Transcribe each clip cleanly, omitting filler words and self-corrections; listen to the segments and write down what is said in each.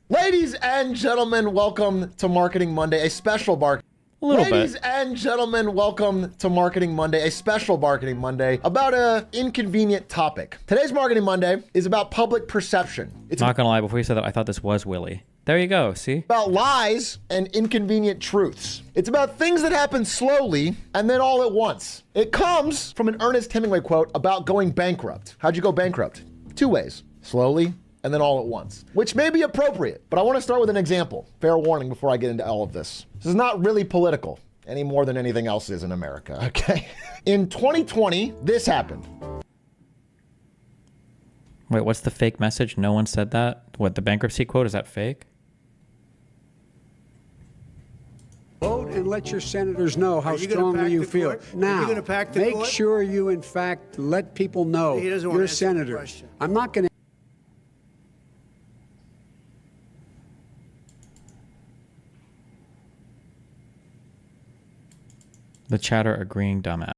Ladies and gentlemen, welcome to Marketing Monday, a special Ladies and gentlemen, welcome to Marketing Monday, a special Marketing Monday about a inconvenient topic. Today's Marketing Monday is about public perception. It's not gonna lie, before you said that, I thought this was Willie. There you go, see? About lies and inconvenient truths. It's about things that happen slowly and then all at once. It comes from an Ernest Hemingway quote about going bankrupt. How'd you go bankrupt? Two ways: slowly and then all at once, which may be appropriate, but I want to start with an example. Fair warning before I get into all of this. This is not really political any more than anything else is in America, okay? In 2020, this happened. Wait, what's the fake message? No one said that? What, the bankruptcy quote, is that fake? Vote and let your senators know how strongly you feel. Now, make sure you, in fact, let people know you're senators. I'm not going to. The chatter agreeing dumbass.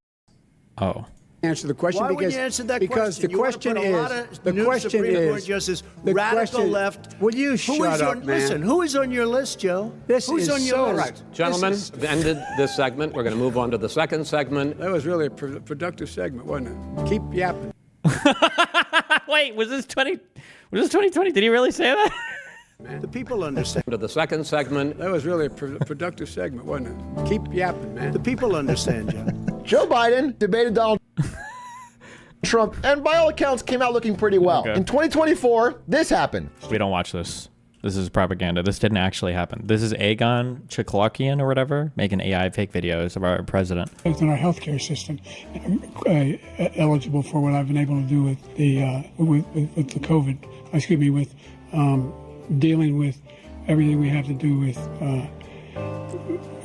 Oh. Answer the question. Why would you answer that question? The question is, the radical left. Will you shut up, man? Listen, who is on your list, Joe? Who's on your list? Right. Gentlemen, we've ended this segment. We're going to move on to the second segment. That was really a productive segment, wasn't it? Keep yapping. Wait, was this 2020? Did he really say that? The people understand. To the second segment. That was really a productive segment, wasn't it? Keep yapping, man. The people understand, Joe. Joe Biden debated Donald Trump, and by all accounts came out looking pretty well. Okay. In 2024, this happened. We don't watch this. This is propaganda. This didn't actually happen. This is Aegon Chiklokian or whatever making AI fake videos of our president. In our healthcare system, eligible for what I've been able to do with the with the COVID. Excuse me, with dealing with everything we have to do with.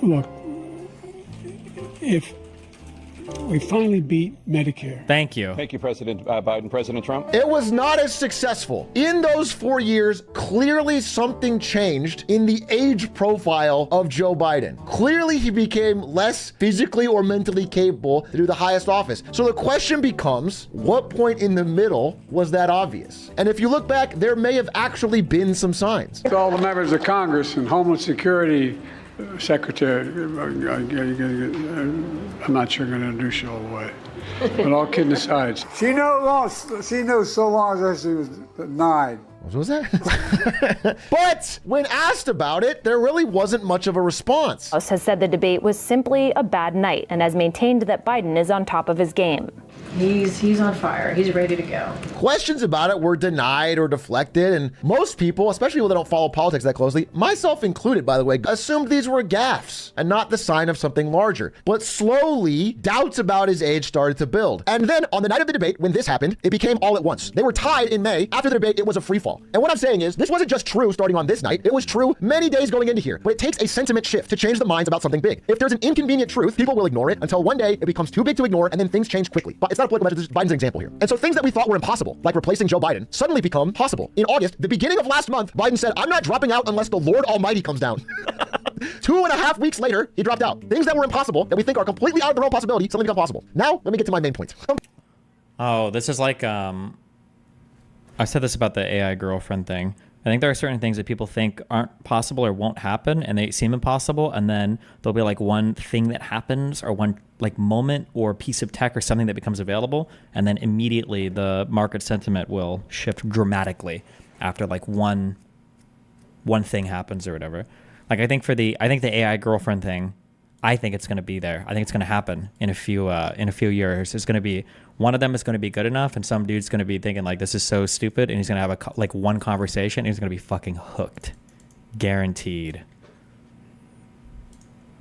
Look, if we finally beat Medicare. Thank you. Thank you, President Biden. President Trump. It was not as successful. In those 4 years, clearly something changed in the age profile of Joe Biden. Clearly he became less physically or mentally capable to do the highest office. So the question becomes, what point in the middle was that obvious? And if you look back, there may have actually been some signs. To all the members of Congress and Homeland Security Secretary, I'm not sure I'm going to introduce you all the way. But all kidding aside. She knows so long as she was 9. What was that? But when asked about it, there really wasn't much of a response. House has said the debate was simply a bad night and has maintained that Biden is on top of his game. He's on fire. He's ready to go. Questions about it were denied or deflected, and most people, especially people that don't follow politics that closely, myself included, by the way, assumed these were gaffes and not the sign of something larger. But slowly, doubts about his age started to build. And then on the night of the debate, when this happened, it became all at once. They were tied in May. After the debate, it was a free fall. And what I'm saying is, this wasn't just true starting on this night. It was true many days going into here. But it takes a sentiment shift to change the minds about something big. If there's an inconvenient truth, people will ignore it until one day it becomes too big to ignore, and then things change quickly. But it's not a political measure. This is Biden's example here. And so things that we thought were impossible, like replacing Joe Biden, suddenly become possible. In August, the beginning of last month, Biden said, "I'm not dropping out unless the Lord Almighty comes down." 2.5 weeks later, he dropped out. Things that were impossible, that we think are completely out of the realm of possibility, suddenly become possible. Now, let me get to my main point. Oh, this is like, I said this about the AI girlfriend thing. I think there are certain things that people think aren't possible or won't happen, and they seem impossible, and then there'll be like one thing that happens or one like moment or piece of tech or something that becomes available, and then immediately the market sentiment will shift dramatically after like one thing happens or whatever. Like I think the AI girlfriend thing, I think it's going to be there. I think it's going to happen in a few years. It's going to be, one of them is going to be good enough, and some dude's going to be thinking like, this is so stupid, and he's going to have like one conversation, and he's going to be fucking hooked. Guaranteed.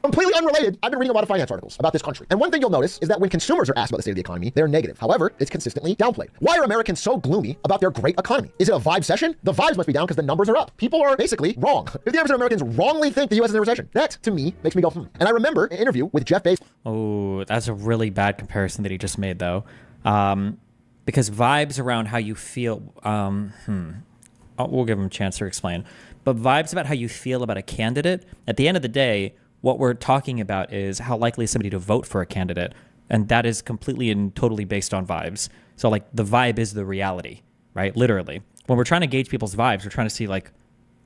Completely unrelated, I've been reading a lot of finance articles about this country. And one thing you'll notice is that when consumers are asked about the state of the economy, they're negative. However, it's consistently downplayed. Why are Americans so gloomy about their great economy? Is it a vibe session? The vibes must be down because the numbers are up. People are basically wrong. 50% of Americans wrongly think the US is in a recession. That, to me, makes me go, And I remember an interview with Jeff Bezos. Oh, that's a really bad comparison that he just made, though. Because vibes around how you feel, we'll give him a chance to explain. But vibes about how you feel about a candidate, at the end of the day, what we're talking about is how likely is somebody to vote for a candidate. And that is completely and totally based on vibes. So like the vibe is the reality, right? Literally. When we're trying to gauge people's vibes, we're trying to see like,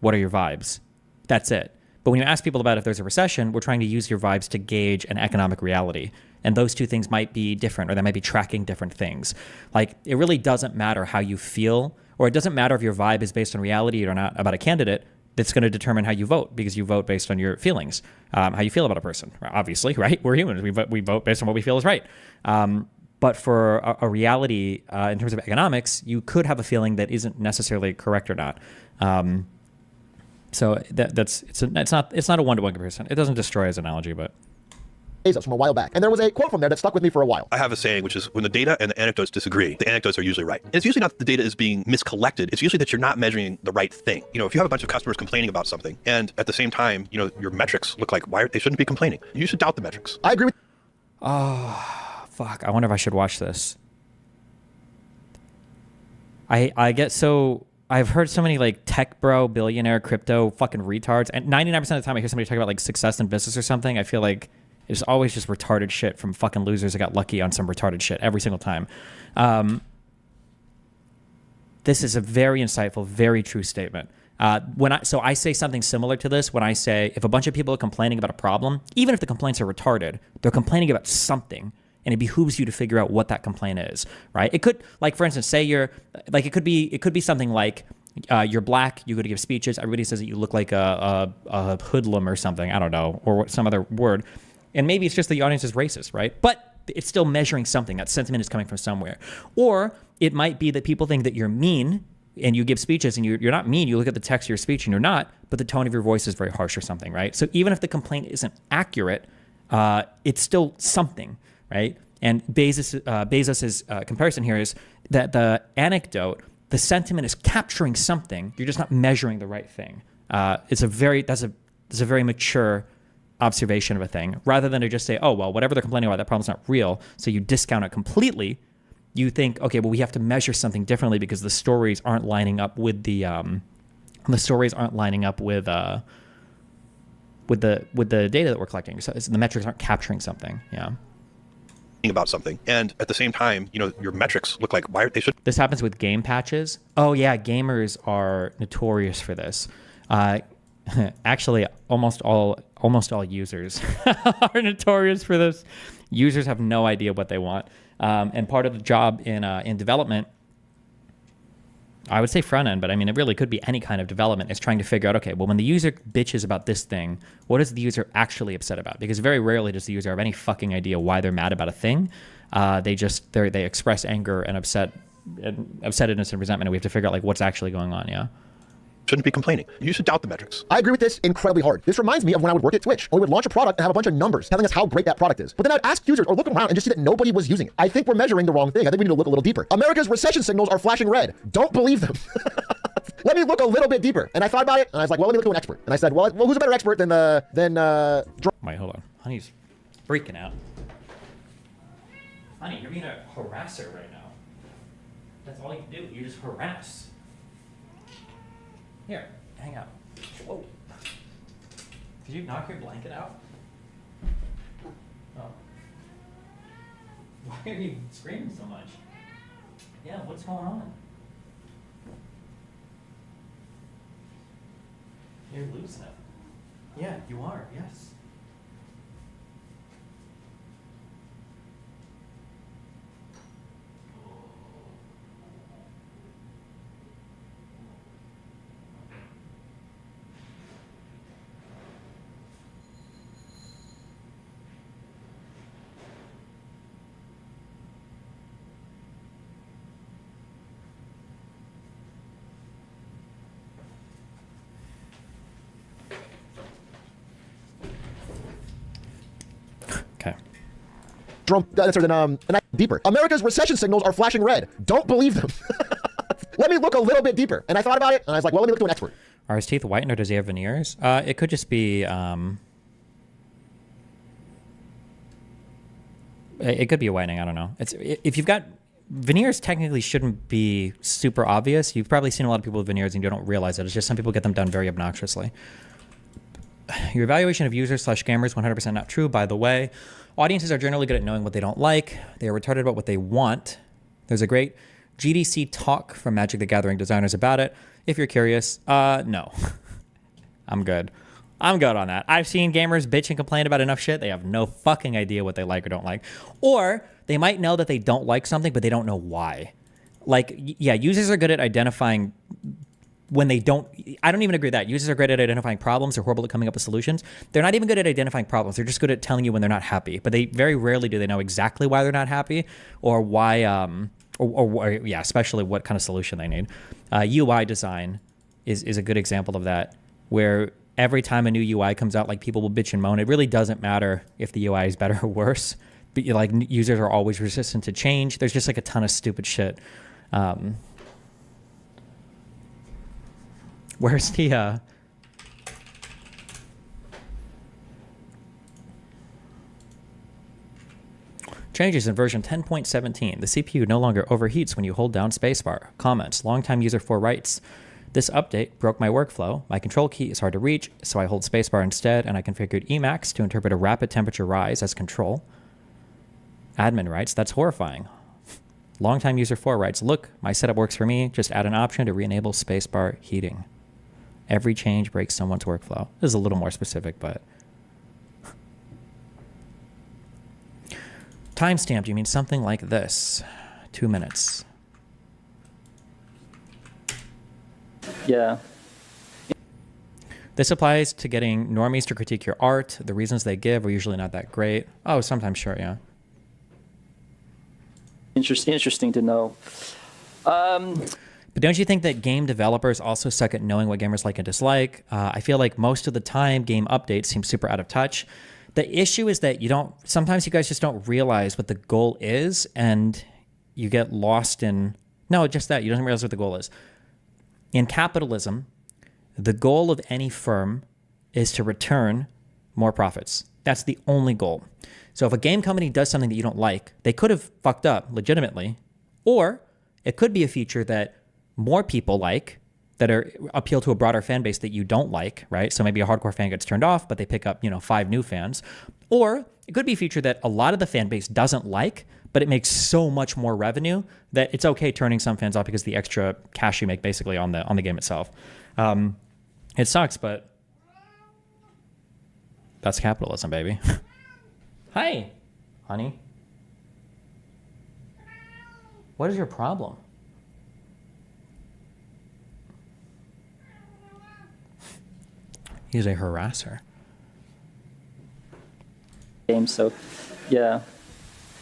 What are your vibes? That's it. But when you ask people about if there's a recession, we're trying to use your vibes to gauge an economic reality. And those two things might be different, or they might be tracking different things. Like, it really doesn't matter how you feel, or it doesn't matter if your vibe is based on reality or not about a candidate. That's going to determine how you vote, because you vote based on your feelings, how you feel about a person. Obviously, right? We're humans. We vote based on what we feel is right. But for a reality in terms of economics, you could have a feeling that isn't necessarily correct or not. So it's not a one-to-one comparison. It doesn't destroy his analogy, but. Bezos from a while back. And there was a quote from there that stuck with me for a while. I have a saying, which is when the data and the anecdotes disagree, the anecdotes are usually right. And it's usually not that the data is being miscollected. It's usually that you're not measuring the right thing. You know, if you have a bunch of customers complaining about something and at the same time, you know, your metrics look like they shouldn't be complaining. You should doubt the metrics. I agree with. Oh, fuck. I wonder if I should watch this. I get so... I've heard so many like tech bro, billionaire, crypto fucking retards. And 99% of the time I hear somebody talk about like success in business or something, I feel like it's always just retarded shit from fucking losers that got lucky on some retarded shit every single time. This is a very insightful, very true statement. So I say something similar to this when I say if a bunch of people are complaining about a problem, even if the complaints are retarded, they're complaining about something. And it behooves you to figure out what that complaint is, right? It could, like, for instance, say you're, like, it could be something like you're black, you go to give speeches, everybody says that you look like a hoodlum or something, I don't know, or some other word. And maybe it's just the audience is racist, right? But it's still measuring something. That sentiment is coming from somewhere. Or it might be that people think that you're mean and you give speeches and you're not mean. You look at the text of your speech and you're not, but the tone of your voice is very harsh or something, right? So even if the complaint isn't accurate, it's still something, right? And Bezos's comparison here is that the anecdote, the sentiment is capturing something. You're just not measuring the right thing. That's a very mature observation of a thing, rather than to just say, oh, well, whatever they're complaining about, that problem's not real. So you discount it completely. You think, okay, well, we have to measure something differently because the stories aren't lining up with the data that we're collecting. So the metrics aren't capturing something. Yeah. About something, and at the same time, you know, your metrics look like why they should. This happens with game patches. Oh yeah, gamers are notorious for this. Actually, almost all users are notorious for this. Users have no idea what they want, and part of the job in development, I would say front end, but I mean it really could be any kind of development, is trying to figure out, okay, well, when the user bitches about this thing, what is the user actually upset about? Because very rarely does the user have any fucking idea why they're mad about a thing. They express anger and upsetness and resentment, and we have to figure out like what's actually going on. Yeah. Shouldn't be complaining. You should doubt the metrics. I agree with this incredibly hard. This reminds me of when I would work at Twitch. We would launch a product and have a bunch of numbers telling us how great that product is. But then I'd ask users or look around and just see that nobody was using it. I think we're measuring the wrong thing. I think we need to look a little deeper. America's recession signals are flashing red. Don't believe them. Let me look a little bit deeper. And I thought about it, and I was like, well, let me look to an expert. And I said, well, who's a better expert than Wait, hold on. Honey's freaking out. Honey, you're being a harasser right now. That's all you do. You just harass. Here, hang out. Whoa. Did you knock your blanket out? Oh. Why are you screaming so much? Yeah, what's going on? You're loose now. Yeah, you are, yes. Deeper. America's recession signals are flashing red. Don't believe them. Let me look a little bit deeper. And I thought about it, and I was like, well, let me look to an expert. Are his teeth whitened or does he have veneers? It could just be... it could be a whitening. I don't know. If you've got... Veneers technically shouldn't be super obvious. You've probably seen a lot of people with veneers and you don't realize it. It's just some people get them done very obnoxiously. Your evaluation of users / scammers, 100% not true, by the way. Audiences are generally good at knowing what they don't like. They are retarded about what they want. There's a great GDC talk from Magic the Gathering designers about it. If you're curious, no. I'm good. I'm good on that. I've seen gamers bitch and complain about enough shit. They have no fucking idea what they like or don't like. Or they might know that they don't like something, but they don't know why. Like, yeah, users are good at identifying when they don't. I don't even agree with that. Users are great at identifying problems. They're horrible at coming up with solutions. They're not even good at identifying problems. They're just good at telling you when they're not happy. But they very rarely do they know exactly why they're not happy or why, or yeah, especially what kind of solution they need. UI design is a good example of that, where every time a new UI comes out, like people will bitch and moan. It really doesn't matter if the UI is better or worse. But like users are always resistant to change. There's just like a ton of stupid shit. Where's the changes in version 10.17. The CPU no longer overheats when you hold down spacebar. Comments. Longtime user 4 writes, this update broke my workflow. My control key is hard to reach, so I hold spacebar instead, and I configured Emacs to interpret a rapid temperature rise as control. Admin writes, that's horrifying. Longtime user 4 writes, look, my setup works for me. Just add an option to re-enable spacebar heating. Every change breaks someone's workflow. This is a little more specific, but... Timestamped, you mean something like this. 2 minutes. Yeah. This applies to getting normies to critique your art. The reasons they give are usually not that great. Oh, sometimes, sure, yeah. Interesting to know. But don't you think that game developers also suck at knowing what gamers like and dislike? I feel like most of the time game updates seem super out of touch. The issue is that sometimes you guys just don't realize what the goal is, and you get lost in, no, just that, you don't realize what the goal is. In capitalism, the goal of any firm is to return more profits. That's the only goal. So if a game company does something that you don't like, they could have fucked up legitimately, or it could be a feature that more people like, that appeal to a broader fan base that you don't like, right? So maybe a hardcore fan gets turned off, but they pick up, 5 new fans. Or it could be a feature that a lot of the fan base doesn't like, but it makes so much more revenue that it's okay turning some fans off because of the extra cash you make basically on the game itself. It sucks, but that's capitalism, baby. Hi, honey. What is your problem? He's a harasser. So, yeah,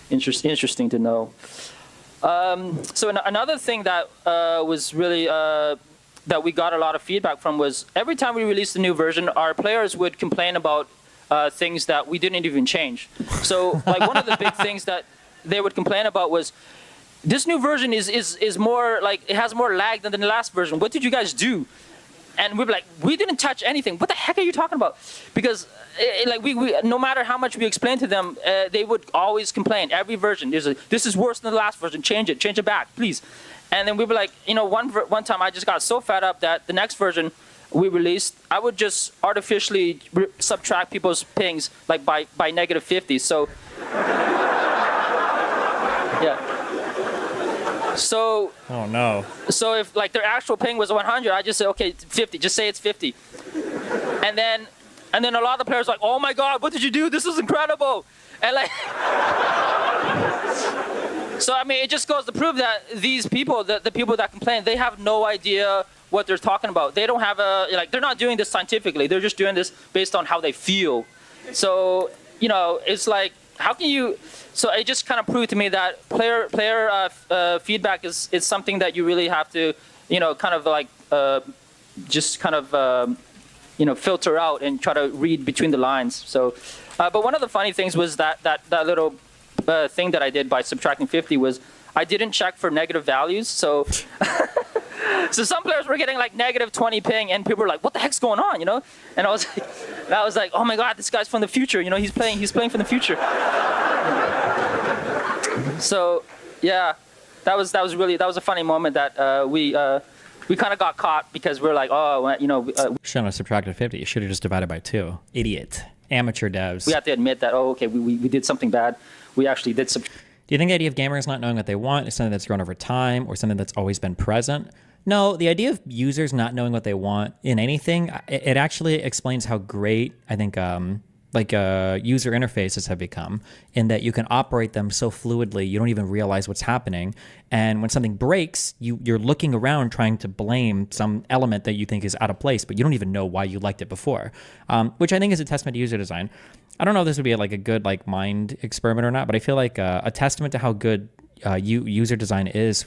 interesting to know. So another thing that was really that we got a lot of feedback from was every time we released a new version, our players would complain about things that we didn't even change. So like one of the big things that they would complain about was, this new version is more like, it has more lag than the last version. What did you guys do? And we'd be like, we didn't touch anything. What the heck are you talking about? Because we no matter how much we explained to them, they would always complain. Every version, this is worse than the last version. Change it back, please. And then we were like, one time I just got so fed up that the next version we released, I would just artificially subtract people's pings like by -50. So yeah. So, oh no. So if like their actual ping was 100, I just say, okay, 50, just say it's 50. And then a lot of the players are like, oh my God, what did you do? This is incredible. And like, so I mean, it just goes to prove that these people, the people that complain, they have no idea what they're talking about. They don't have they're not doing this scientifically. They're just doing this based on how they feel. So, it's like, how can you, so it just kind of proved to me that player feedback is something that you really have to, kind of like, just kind of, filter out and try to read between the lines. So, but one of the funny things was that little thing that I did by subtracting 50 was I didn't check for negative values. So, so some players were getting like -20 ping, and people were like, "What the heck's going on?" And I was like, "Oh my God, this guy's from the future. He's playing from the future." So, yeah, that was a funny moment that we kind of got caught because we're like, oh, shouldn't have subtracted 50. You should have just divided by 2. Idiot. Amateur devs. We have to admit that, okay, we did something bad. We actually did Do you think the idea of gamers not knowing what they want is something that's grown over time or something that's always been present? No, the idea of users not knowing what they want in anything, it actually explains how great I think user interfaces have become, in that you can operate them so fluidly you don't even realize what's happening. And when something breaks, you're looking around trying to blame some element that you think is out of place, but you don't even know why you liked it before, which I think is a testament to user design. I don't know if this would be like a good mind experiment or not, but I feel like a testament to how good user design is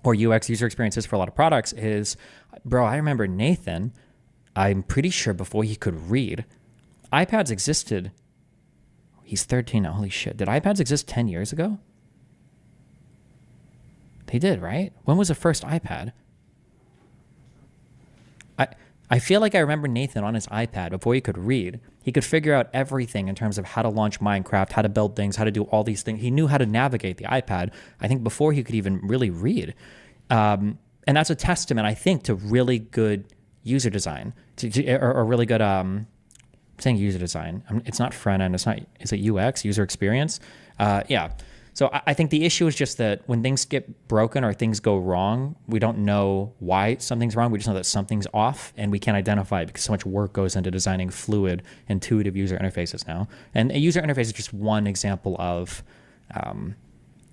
or UX, user experiences, for a lot of products is, bro, I remember Nathan, I'm pretty sure before he could read, iPads existed. He's 13 now, holy shit. Did iPads exist 10 years ago? They did, right? When was the first iPad? I feel like I remember Nathan on his iPad before he could read. He could figure out everything in terms of how to launch Minecraft, how to build things, how to do all these things. He knew how to navigate the iPad, I think, before he could even really read. And that's a testament, I think, to really good user design, or really good, I'm saying user design. It's not front end. Is it UX, user experience? Yeah. So I think the issue is just that when things get broken or things go wrong, we don't know why something's wrong. We just know that something's off, and we can't identify it because so much work goes into designing fluid, intuitive user interfaces now. And a user interface is just one example of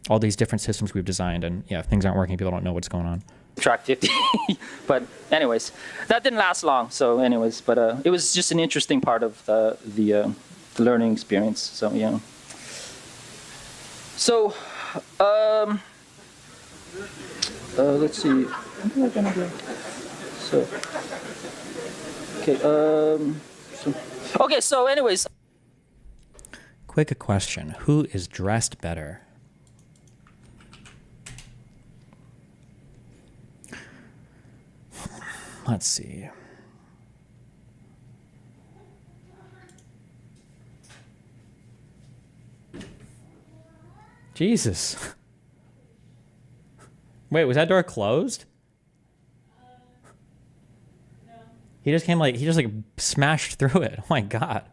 all these different systems we've designed. And yeah, if things aren't working, people don't know what's going on. Track 50. But anyways, that didn't last long. So anyways, but it was just an interesting part of the learning experience. So yeah. So let's see. What am I gonna do? So okay. So anyways. Quick question: who is dressed better? Let's see. Jesus. Wait, was that door closed? No. He just smashed through it. Oh my God.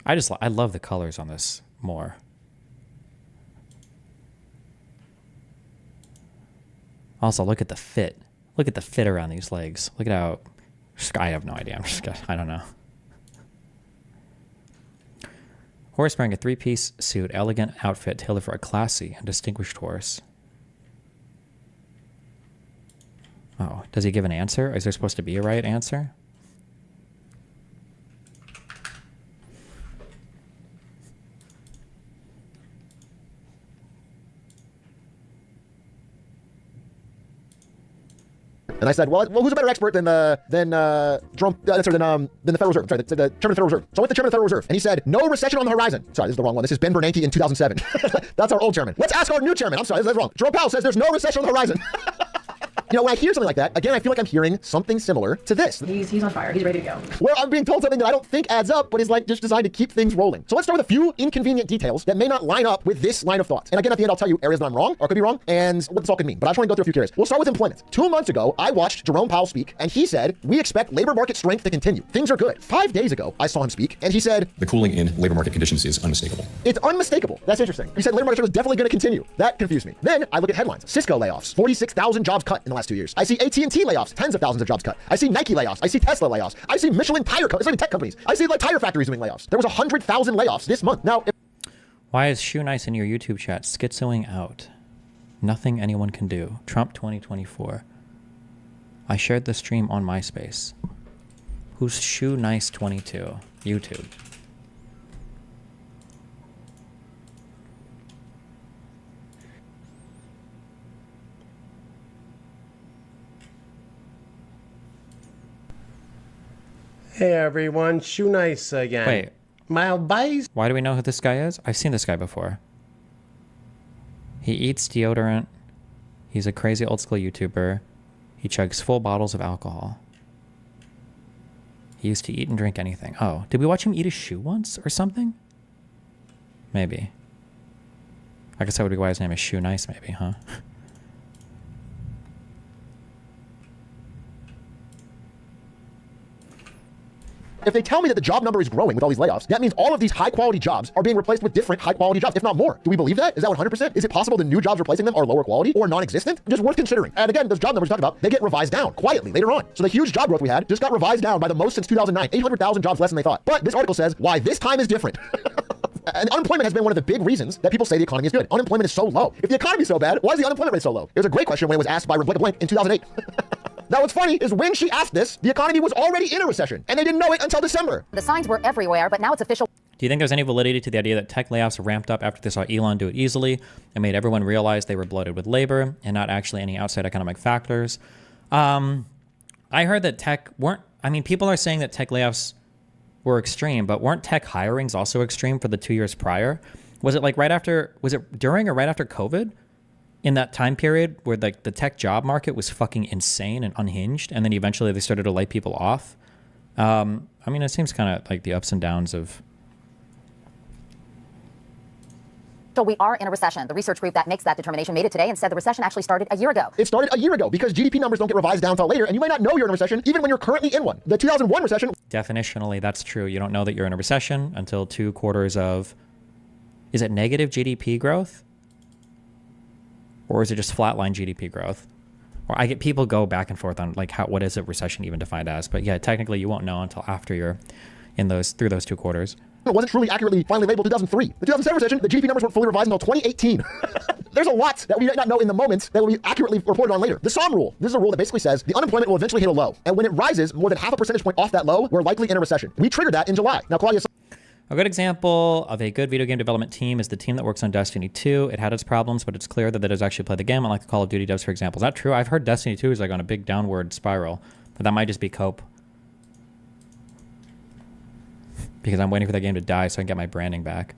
I love the colors on this more. Also, look at the fit. Look at the fit around these legs. Look at how... I have no idea. I don't know. Horse wearing a three-piece suit, elegant outfit tailored for a classy and distinguished horse. Oh, does he give an answer? Is there supposed to be a right answer? And I said, well, who's a better expert than the Federal Reserve? Sorry, the Chairman of the Federal Reserve. So I went to the Chairman of the Federal Reserve, and he said, no recession on the horizon. Sorry, this is the wrong one. This is Ben Bernanke in 2007. That's our old chairman. Let's ask our new chairman. I'm sorry, that's wrong. Jerome Powell says there's no recession on the horizon. You know, when I hear something like that, again, I feel like I'm hearing something similar to this. He's on fire. He's ready to go. Well, I'm being told something that I don't think adds up, but is like just designed to keep things rolling. So let's start with a few inconvenient details that may not line up with this line of thought. And again, at the end, I'll tell you areas that I'm wrong or could be wrong and what this all could mean. But I just want to go through a few areas. We'll start with employment. 2 months ago, I watched Jerome Powell speak, and he said, we expect labor market strength to continue. Things are good. 5 days ago, I saw him speak, and he said, the cooling in labor market conditions is unmistakable. It's unmistakable. That's interesting. He said labor market strength was definitely going to continue. That confused me. Then I look at headlines. Cisco layoffs. 46,000 jobs cut in the last 2 years. I see AT&T layoffs. Tens of thousands of jobs cut. I see Nike layoffs. I see Tesla layoffs. I see Michelin tire companies. It's not even tech companies. I see like tire factories doing layoffs. There was 100,000 layoffs this month. Now, why is Shoe Nice in your YouTube chat schizoing out? Nothing anyone can do. Trump 2024. I shared the stream on MySpace. Who's Shoe Nice 22? YouTube. Hey everyone, Shoe Nice again. Wait. Mild Bice. Why do we know who this guy is? I've seen this guy before. He eats deodorant. He's a crazy old school YouTuber. He chugs full bottles of alcohol. He used to eat and drink anything. Oh, did we watch him eat a shoe once or something? Maybe. I guess that would be why his name is Shoe Nice, maybe, huh? If they tell me that the job number is growing with all these layoffs, that means all of these high quality jobs are being replaced with different high quality jobs, if not more. Do we believe that? Is that 100%? Is it possible the new jobs replacing them are lower quality or non-existent? Just worth considering. And again, those job numbers we talked about, they get revised down quietly later on. So the huge job growth we had just got revised down by the most since 2009, 800,000 jobs less than they thought. But this article says why this time is different. And unemployment has been one of the big reasons that people say the economy is good. Unemployment is so low. If the economy is so bad, why is the unemployment rate so low? It was a great question when it was asked by Rebecca Blank in 2008. Now, what's funny is when she asked this, the economy was already in a recession, and they didn't know it until December. The signs were everywhere, but now it's official. Do you think there's any validity to the idea that tech layoffs ramped up after they saw Elon do it easily and made everyone realize they were bloated with labor and not actually any outside economic factors? I heard that people are saying that tech layoffs were extreme, but weren't tech hirings also extreme for the 2 years prior? Was it during or right after COVID? In that time period where the tech job market was fucking insane and unhinged, and then eventually they started to lay people off? It seems kind of like the ups and downs of... So we are in a recession. The research group that makes that determination made it today and said the recession actually started a year ago. It started a year ago because GDP numbers don't get revised down until later, and you might not know you're in a recession even when you're currently in one. The 2001 recession... Definitionally, that's true. You don't know that you're in a recession until 2 quarters of... Is it negative GDP growth? Or is it just flatline GDP growth? Or I get people go back and forth on what is a recession even defined as? But yeah, technically you won't know until after you're through those 2 quarters. It wasn't truly accurately finally labeled 2003. The 2007 recession, the GDP numbers weren't fully revised until 2018. There's a lot that we might not know in the moment that will be accurately reported on later. The SOM rule. This is a rule that basically says the unemployment will eventually hit a low. And when it rises more than half a percentage point off that low, we're likely in a recession. We triggered that in July. Now, Claudia... A good example of a good video game development team is the team that works on Destiny 2. It had its problems, but it's clear that it has actually played the game, unlike the Call of Duty devs, for example. Is that true? I've heard Destiny 2 is on a big downward spiral, but that might just be cope. Because I'm waiting for that game to die so I can get my branding back.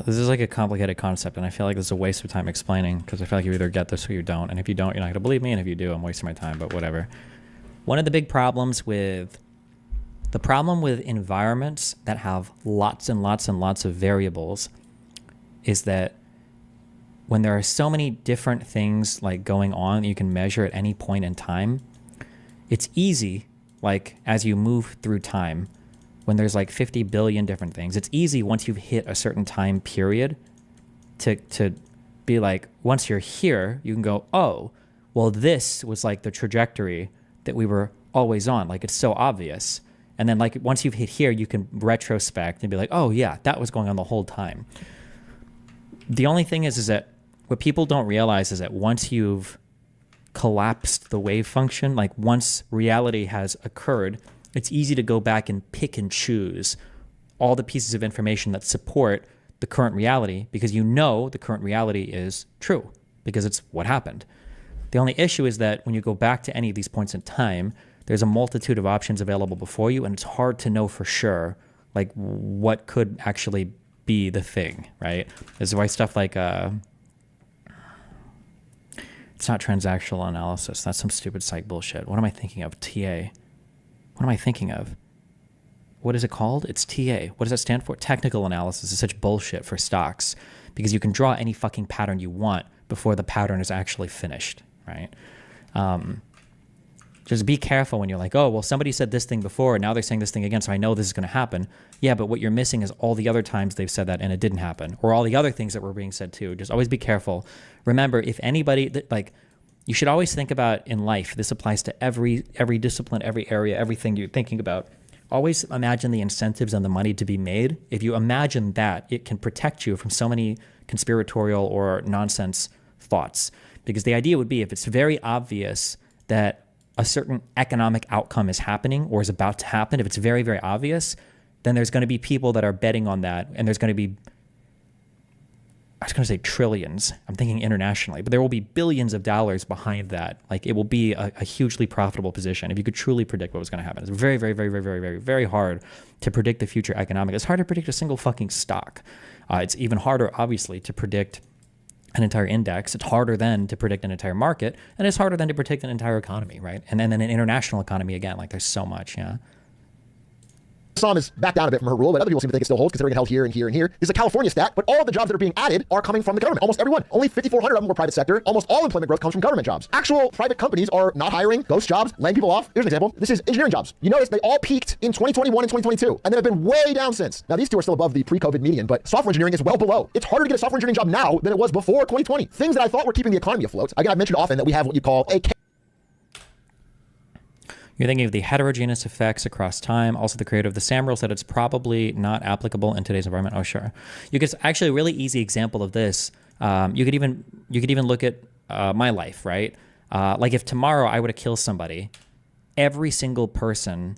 This is like a complicated concept, and I feel like this is a waste of time explaining because I feel like you either get this or you don't. And if you don't, you're not going to believe me. And if you do, I'm wasting my time, but whatever. One of the big problems with environments that have lots and lots and lots of variables is that when there are so many different things going on that you can measure at any point in time, it's easy, as you move through time, when there's 50 billion different things, it's easy once you've hit a certain time period to be once you're here, you can go, oh, well, this was the trajectory that we were always on. It's so obvious. And then once you've hit here, you can retrospect and be oh yeah, that was going on the whole time. The only thing is that what people don't realize is that once you've collapsed the wave function, once reality has occurred, it's easy to go back and pick and choose all the pieces of information that support the current reality because the current reality is true because it's what happened. The only issue is that when you go back to any of these points in time, there's a multitude of options available before you, and it's hard to know for sure what could actually be the thing, right? This is why stuff it's not transactional analysis. That's some stupid psych bullshit. What am I thinking of? TA. What am I thinking of? What is it called? It's TA. What does that stand for? Technical analysis is such bullshit for stocks because you can draw any fucking pattern you want before the pattern is actually finished, right? Just be careful when you're oh, well, somebody said this thing before and now they're saying this thing again, so I know this is going to happen. Yeah, but what you're missing is all the other times they've said that and it didn't happen, or all the other things that were being said too. Just always be careful. Remember, if anybody, you should always think about in life, this applies to every discipline, every area, everything you're thinking about. Always imagine the incentives and the money to be made. If you imagine that, it can protect you from so many conspiratorial or nonsense thoughts. Because the idea would be if it's very obvious that a certain economic outcome is happening or is about to happen, if it's very, very obvious, then there's going to be people that are betting on that, and there's going to be I was going to say trillions. I'm thinking internationally, but there will be billions of dollars behind that. Like it will be a hugely profitable position if you could truly predict what was going to happen. It's very, very, very, very, very, very, very hard to predict the future economic. It's hard to predict a single fucking stock. It's even harder, obviously, to predict an entire index. It's harder then to predict an entire market, and it's harder than to predict an entire economy, right? And then an international economy again. Like there's so much, yeah. Some is back down a bit from her rule, but other people seem to think it still holds, considering it held here and here and here. This is a California stat, but all of the jobs that are being added are coming from the government. Almost everyone. Only 5,400 of them were private sector. Almost all employment growth comes from government jobs. Actual private companies are not hiring, ghost jobs, laying people off. Here's an example. This is engineering jobs. You notice they all peaked in 2021 and 2022, and then have been way down since. Now, these two are still above the pre-COVID median, but software engineering is well below. It's harder to get a software engineering job now than it was before 2020. Things that I thought were keeping the economy afloat. Again, I've mentioned often that we have what you call a You're thinking of the heterogeneous effects across time. Also, the creator of the SAM rule said it's probably not applicable in today's environment. Oh, sure. You could actually a really easy example of this. You could even look at my life, right? Like if tomorrow I were to kill somebody, every single person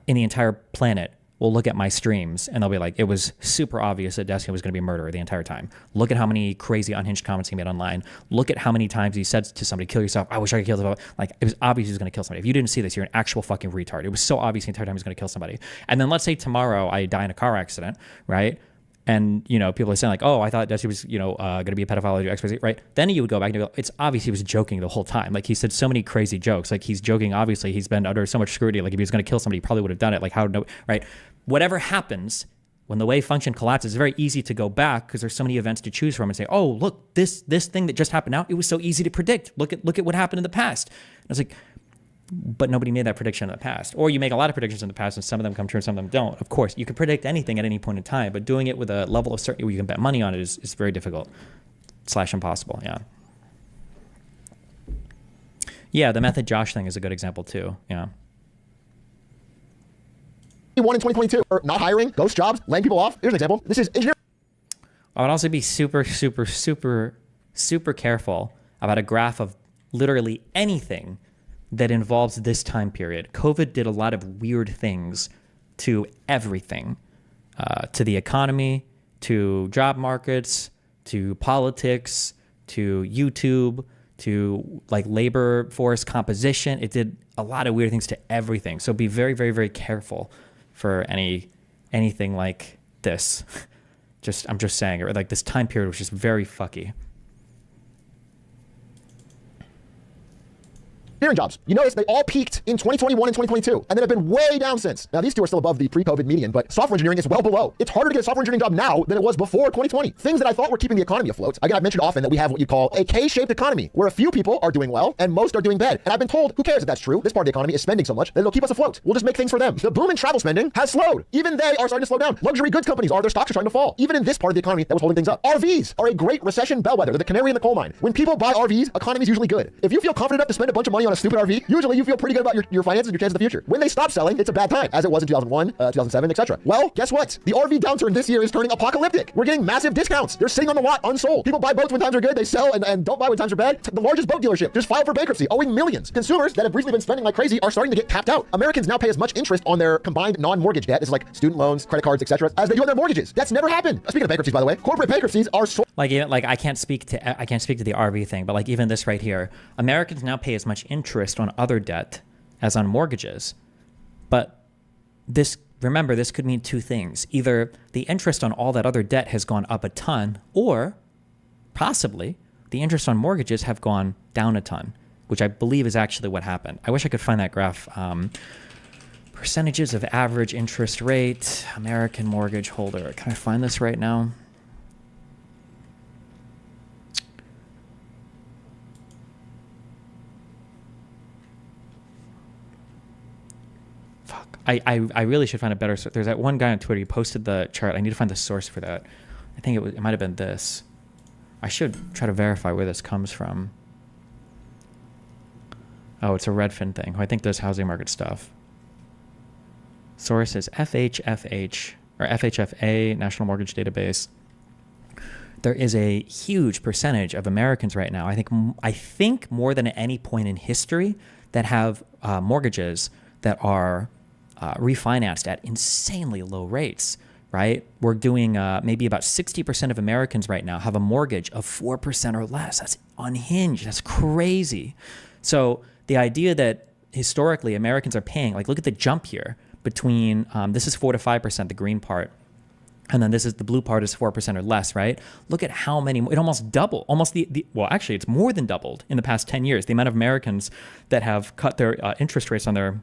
in the entire planet will look at my streams and they'll be like, it was super obvious that Destiny was going to be a murderer the entire time. Look at how many crazy unhinged comments he made online. Look at how many times he said to somebody, kill yourself. I wish I could kill yourself. Like, it was obvious he was going to kill somebody. If you didn't see this, you're an actual fucking retard. It was so obvious the entire time he was going to kill somebody. And then let's say tomorrow I die in a car accident, right? And, you know, people are saying like, oh, I thought Destiny was, going to be a pedophile or XYZ, right? Then you would go back and go, it's obvious he was joking the whole time. Like he said so many crazy jokes. Like he's joking. Obviously he's been under so much scrutiny. Like if he was going to kill somebody, he probably would have done it. Like how, right? Whatever happens, when the wave function collapses, it's very easy to go back because there's so many events to choose from and say, oh, look, this thing that just happened now, it was so easy to predict. Look at what happened in the past. And I was like, but nobody made that prediction in the past. Or you make a lot of predictions in the past and some of them come true and some of them don't. Of course, you can predict anything at any point in time, but doing it with a level of certainty where you can bet money on it is very difficult / impossible, yeah. Yeah, the method Josh thing is a good example too, yeah. One in 2022 are not hiring, ghost jobs, laying people off. Here's an example. This is engineering. I would also be super, super, super, super careful about a graph of literally anything that involves this time period. COVID did a lot of weird things to everything, to the economy, to job markets, to politics, to YouTube, to like labor force composition. It did a lot of weird things to everything. So be very, very, very careful for anything like this. I'm just saying, or like this time period was just very fucky. Engineering jobs. You notice they all peaked in 2021 and 2022, and then have been way down since. Now, these two are still above the pre-COVID median, but software engineering is well below. It's harder to get a software engineering job now than it was before 2020. Things that I thought were keeping the economy afloat. Again, I've mentioned often that we have what you call a K-shaped economy, where a few people are doing well and most are doing bad. And I've been told, who cares if that's true? This part of the economy is spending so much that it'll keep us afloat. We'll just make things for them. The boom in travel spending has slowed. Even they are starting to slow down. Luxury goods companies their stocks are starting to fall. Even in this part of the economy that was holding things up. RVs are a great recession bellwether. They're the canary in the coal mine. When people buy RVs, economy is usually good. If you feel confident enough to spend a bunch of money on a stupid RV, usually you feel pretty good about your finances and your chances of the future. When they stop selling, it's a bad time, as it was in 2001, 2007, etc. Well, guess what? The RV downturn this year is turning apocalyptic. We're getting massive discounts. They're sitting on the lot unsold. People buy boats when times are good, they sell and don't buy when times are bad. The largest boat dealership just filed for bankruptcy, owing millions. Consumers that have recently been spending like crazy are starting to get tapped out. Americans now pay as much interest on their combined non-mortgage debt, this is like student loans, credit cards, etc., as they do on their mortgages. That's never happened. Speaking of bankruptcies, by the way, corporate bankruptcies are I can't speak to the RV thing, but like even this right here, Americans now pay as much interest on other debt as on mortgages. But remember, this could mean two things. Either the interest on all that other debt has gone up a ton, or possibly the interest on mortgages have gone down a ton, which I believe is actually what happened. I wish I could find that graph. Percentages of average interest rate, American mortgage holder. Can I find this right now? I really should find a better source. There's that one guy on Twitter, he posted the chart. I need to find the source for that. I think it might have been this. I should try to verify where this comes from. Oh, it's a Redfin thing, who I think does housing market stuff. Source is FHFH, or FHFA, National Mortgage Database. There is a huge percentage of Americans right now, I think more than at any point in history, that have mortgages that are refinanced at insanely low rates. right? We're doing maybe about 60% of Americans right now have a mortgage of 4% or less. That's unhinged. That's crazy. So the idea that historically Americans are paying, like look at the jump here between, this is 4 to 5%, the green part. And then this is the blue part is 4% or less, right? Look at how many, it almost doubled, almost well, actually it's more than doubled in the past 10 years. The amount of Americans that have cut their interest rates on their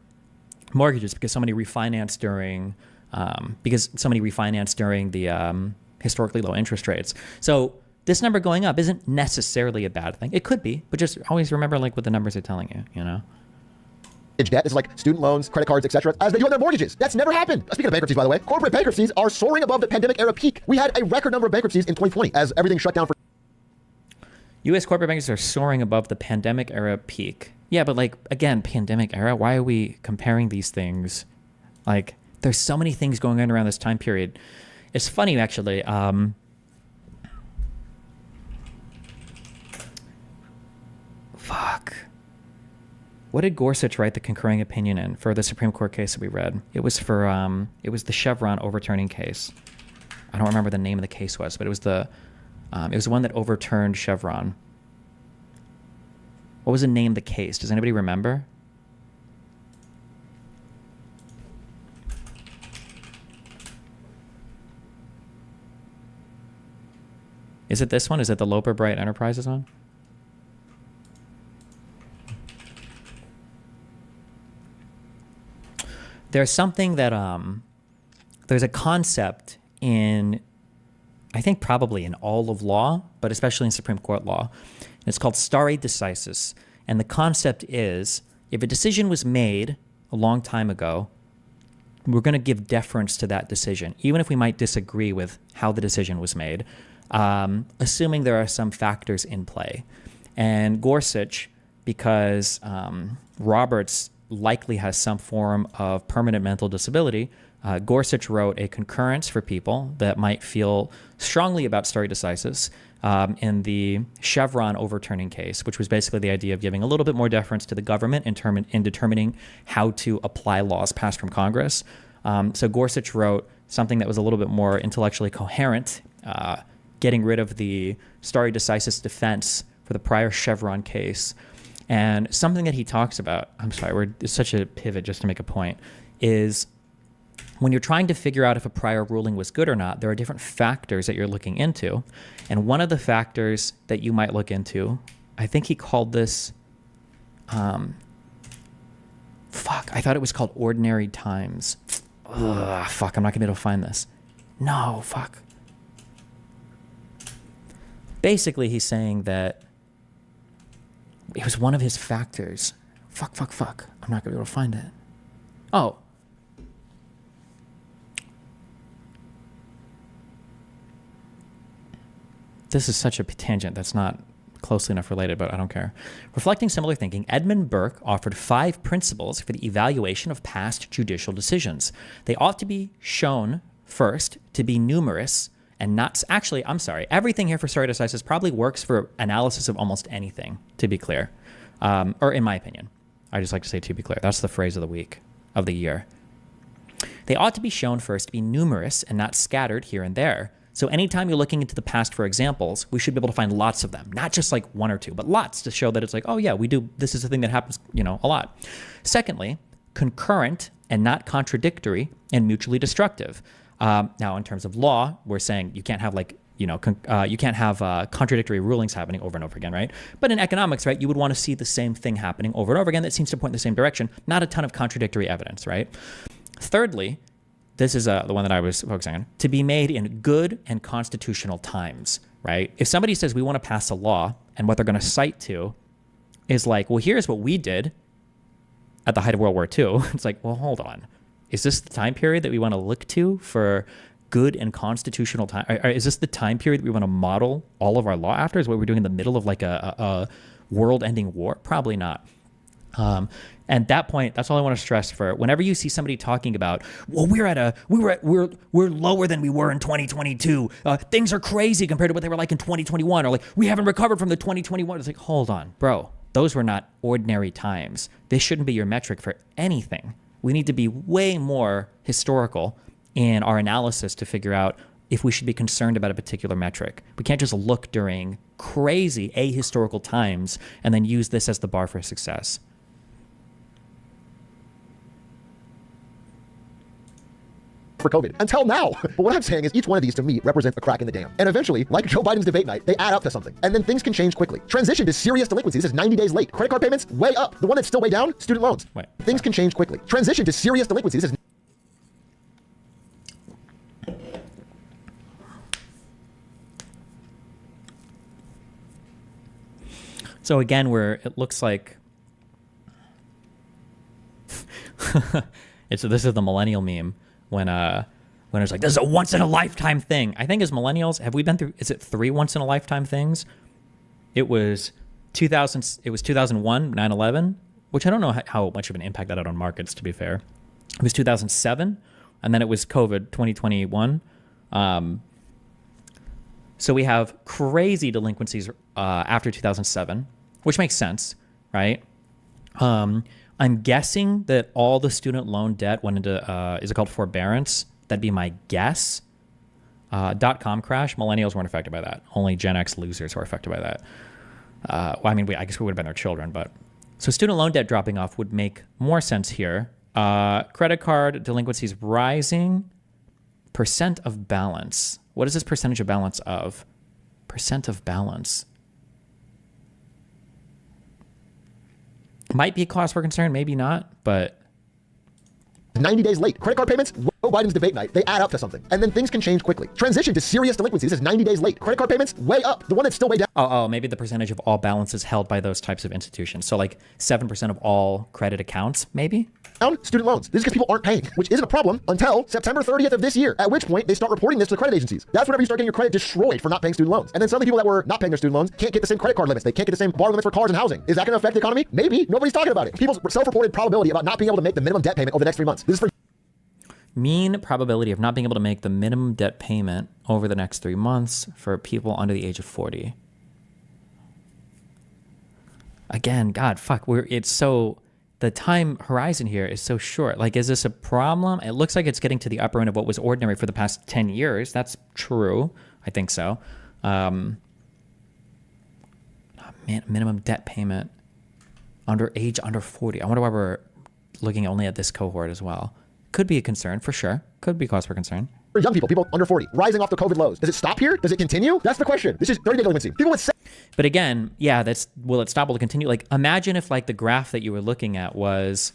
mortgages because somebody refinanced during the historically low interest rates. So this number going up isn't necessarily a bad thing. It could be, but just always remember like what the numbers are telling you, you know? Debt. This is like student loans, credit cards, etc., as they do on their mortgages. That's never happened. Speaking of bankruptcies, by the way, corporate bankruptcies are soaring above the pandemic era peak. We had a record number of bankruptcies in 2020 as everything shut down for. U.S. corporate bankruptcies are soaring above the pandemic era peak. Yeah, but like, again, pandemic era, why are we comparing these things? Like, there's so many things going on around this time period. It's funny, actually. What did Gorsuch write the concurring opinion in for the Supreme Court case that we read? It was for, it was the Chevron overturning case. I don't remember the name of the case was, but it was the one that overturned Chevron. What was the name of the case? Does anybody remember? Is it this one? Is it the Loper Bright Enterprises one? There's something that, there's a concept in, I think probably in all of law, but especially in Supreme Court law. And it's called stare decisis. And the concept is, if a decision was made a long time ago, we're going to give deference to that decision, even if we might disagree with how the decision was made, assuming there are some factors in play. And Gorsuch, because Roberts likely has some form of permanent mental disability, Gorsuch wrote a concurrence for people that might feel strongly about stare decisis in the Chevron overturning case, which was basically the idea of giving a little bit more deference to the government in determining how to apply laws passed from Congress. So Gorsuch wrote something that was a little bit more intellectually coherent, getting rid of the stare decisis defense for the prior Chevron case. And something that he talks about, I'm sorry, it's such a pivot just to make a point, is when you're trying to figure out if a prior ruling was good or not, there are different factors that you're looking into. And one of the factors that you might look into, I think he called this, I thought it was called ordinary times. I'm not going to be able to find this. No, Basically, he's saying that it was one of his factors. I'm not going to be able to find it. Oh. This is such a tangent that's not closely enough related, but I don't care. Reflecting similar thinking, Edmund Burke offered 5 principles for the evaluation of past judicial decisions. They ought to be shown, first, to be numerous and not... Actually, I'm sorry. Everything here for stare decisis probably works for analysis of almost anything, to be clear. Or in my opinion. I just like to say to be clear. That's the phrase of the week, of the year. They ought to be shown first to be numerous and not scattered here and there. So anytime you're looking into the past for examples, we should be able to find lots of them. Not just like 1 or 2, but lots to show that it's like, oh yeah, we do. This is a thing that happens, a lot. Secondly, concurrent and not contradictory and mutually destructive. Now, in terms of law, we're saying you can't have you can't have contradictory rulings happening over and over again, right? But in economics, right, you would want to see the same thing happening over and over again that seems to point in the same direction, not a ton of contradictory evidence, right? Thirdly, this is the one that I was focusing on, to be made in good and constitutional times, right? If somebody says we want to pass a law and what they're going to cite to is like, well, here's what we did at the height of World War II. It's like, well, hold on. Is this the time period that we want to look to for good and constitutional time? Is this the time period that we want to model all of our law after? Is what we're doing in the middle of like a world-ending war? Probably not. And at that point, that's all I want to stress for whenever you see somebody talking about, well, we're lower than we were in 2022. Things are crazy compared to what they were like in 2021, or like we haven't recovered from the 2021. It's like, hold on, bro. Those were not ordinary times. This shouldn't be your metric for anything. We need to be way more historical in our analysis to figure out if we should be concerned about a particular metric. We can't just look during crazy ahistorical times and then use this as the bar for success. For COVID until now. But what I'm saying is each one of these to me represents a crack in the dam. And eventually, like Joe Biden's debate night, they add up to something. And then things can change quickly. Transition to serious delinquencies is 90 days late. Credit card payments, way up. The one that's still way down, student loans. Wait. Things can change quickly. Transition to serious delinquencies is So again, it looks like this is the millennial meme when it's like, this is a once in a lifetime thing. I think as millennials, have we been through, is it 3 once in a lifetime things? It was 2001, 9/11, which I don't know how much of an impact that had on markets, to be fair. It was 2007, and then it was COVID 2021. So we have crazy delinquencies after 2007, which makes sense, right? I'm guessing that all the student loan debt went into, is it called forbearance? That'd be my guess. .com crash, millennials weren't affected by that. Only Gen X losers were affected by that. Well, I mean, I guess we would have been their children, but. So student loan debt dropping off would make more sense here. Credit card delinquencies rising. Percent of balance. What is this percentage of balance of? Percent of balance. Might be a cause for concern, maybe not, but 90 days late. Credit card payments, Joe Biden's debate night, they add up to something. And then things can change quickly. Transition to serious delinquencies is 90 days late. Credit card payments, way up. The one that's still way down. Oh, maybe the percentage of all balances held by those types of institutions. So like 7% of all credit accounts, maybe? Student loans. This is because people aren't paying, which isn't a problem until September 30th of this year, at which point they start reporting this to the credit agencies. That's whenever you start getting your credit destroyed for not paying student loans. And then suddenly people that were not paying their student loans can't get the same credit card limits. They can't get the same borrow limits for cars and housing. Is that going to affect the economy? Maybe. Nobody's talking about it. People's self-reported probability about not being able to make the minimum debt payment over the next 3 months. This is for Mean probability of not being able to make the minimum debt payment over the next 3 months for people under the age of 40. Again, God, fuck, the time horizon here is so short. Like, is this a problem? It looks like it's getting to the upper end of what was ordinary for the past 10 years. That's true. I think so. Minimum debt payment under 40. I wonder why we're looking only at this cohort as well. Could be a concern for sure. Could be cause for concern. For young people under 40, rising off the COVID lows. Does it stop here? Does it continue? That's the question. This is 30-day delinquency. People with But again, yeah, will it stop? Will it continue? Like, imagine if like the graph that you were looking at was,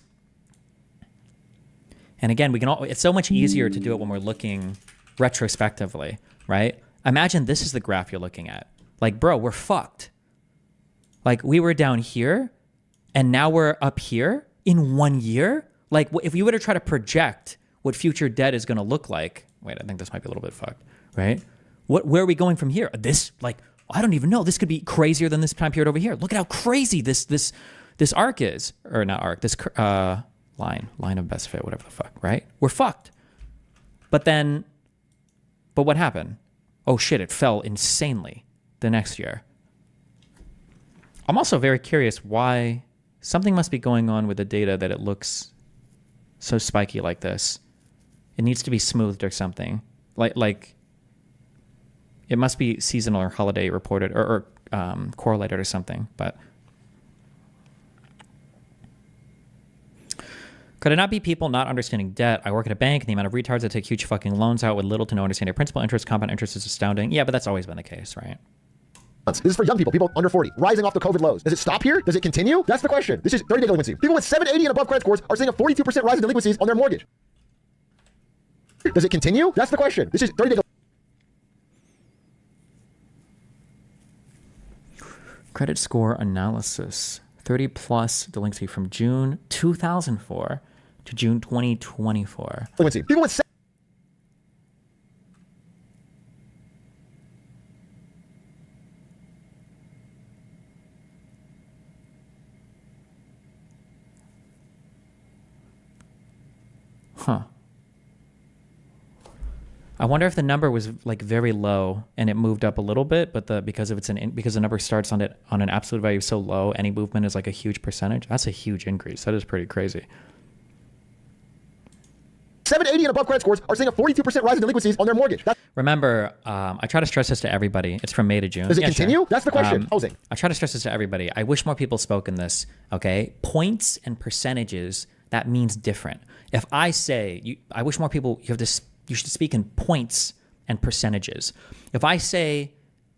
and again, it's so much easier to do it when we're looking retrospectively, right? Imagine this is the graph you're looking at. Like, bro, we're fucked. Like, we were down here and now we're up here in 1 year. Like, if you were to try to project what future debt is going to look like, wait, I think this might be a little bit fucked, right? Where are we going from here? I don't even know. This could be crazier than this time period over here. Look at how crazy this arc is, or not arc, this line of best fit, whatever the fuck, right? We're fucked. But what happened? Oh shit, it fell insanely the next year. I'm also very curious why something must be going on with the data that it looks so spiky like this. It needs to be smoothed or something. Like it must be seasonal or holiday reported or correlated or something. But could it not be people not understanding debt? I work at a bank, and the amount of retards that take huge fucking loans out with little to no understanding of principal interest, compound interest is astounding. Yeah, but that's always been the case, right? This is for young people under 40, rising off the COVID lows. Does it stop here? Does it continue? That's the question. This is 30-day delinquency. People with 780 and above credit scores are seeing a 42% rise in delinquencies on their mortgage. Does it continue? That's the question. This is 30-day credit score analysis. 30 plus delinquency from June 2004 to June 2024. Delinquency. People with Huh. I wonder if the number was like very low and it moved up a little bit, but because the number starts on an absolute value so low, any movement is like a huge percentage. That's a huge increase. That is pretty crazy. 780 and above credit scores are seeing a 42% rise in delinquencies on their mortgage. Remember, I try to stress this to everybody. It's from May to June. Does it continue? Sure. That's the question. Housing. I try to stress this to everybody. I wish more people spoke in this, okay? Points and percentages, that means different. If I say, I wish more people, you should speak in points and percentages. If I say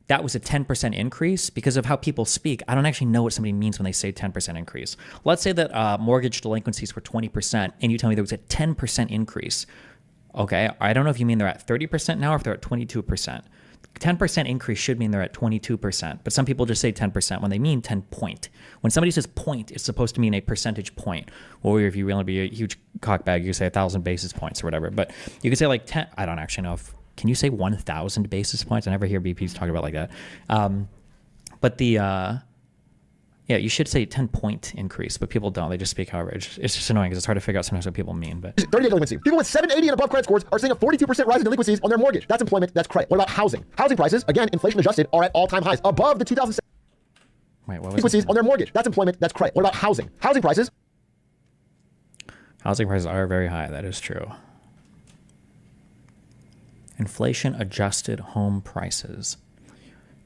that was a 10% increase, because of how people speak, I don't actually know what somebody means when they say 10% increase. Let's say that mortgage delinquencies were 20% and you tell me there was a 10% increase. Okay, I don't know if you mean they're at 30% now or if they're at 22%. 10% increase should mean they're at 22%, but some people just say 10% when they mean 10 point. When somebody says point, it's supposed to mean a percentage point. Or if you really be a huge cockbag, you say 1,000 basis points or whatever. But you could say like 10, I don't actually know if, can you say 1,000 basis points? I never hear BPs talk about like that. But yeah, you should say 10 point increase, but people don't. They just speak however. It's just annoying because it's hard to figure out sometimes what people mean. But 30-day delinquency. People with 780 and above credit scores are seeing a 42% rise in delinquencies on their mortgage. That's employment. That's credit. What about housing? Housing prices, again, inflation adjusted, are at all-time highs, above the 2007 delinquencies on their mortgage. That's employment. That's credit. What about housing? Housing prices. Housing prices are very high. That is true. Inflation adjusted home prices.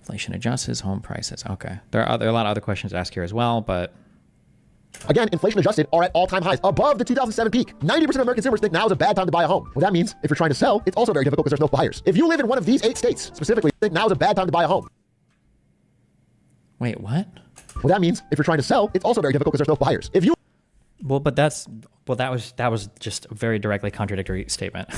Inflation adjusts home prices. Okay. There are a lot of other questions to ask here as well, but again, inflation adjusted are at all-time highs, above the 2007 peak. 90% of American consumers think now is a bad time to buy a home. Well, that means if you're trying to sell, it's also very difficult because there's no buyers. If you live in one of these 8 states, specifically, think now is a bad time to buy a home. Wait, what? Well, that means if you're trying to sell, it's also very difficult because there's no buyers. If you that was just a very directly contradictory statement.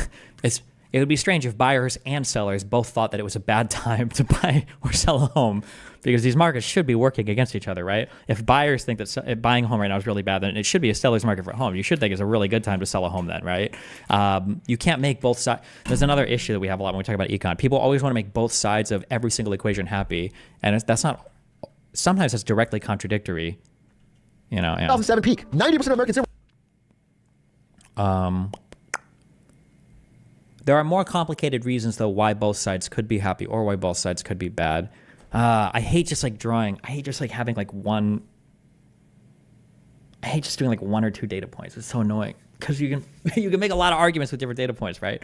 It would be strange if buyers and sellers both thought that it was a bad time to buy or sell a home, because these markets should be working against each other, right? If buyers think that buying a home right now is really bad, then it should be a seller's market for a home. You should think it's a really good time to sell a home then, right? You can't make both sides. There's another issue that we have a lot when we talk about econ. People always want to make both sides of every single equation happy, and that's not. Sometimes it's directly contradictory. You know. 2007 peak. 90% of American consumers. There are more complicated reasons, though, why both sides could be happy or why both sides could be bad. I hate just like drawing. I hate just like having like one. I hate just doing like 1 or 2 data points. It's so annoying because you can make a lot of arguments with different data points, right?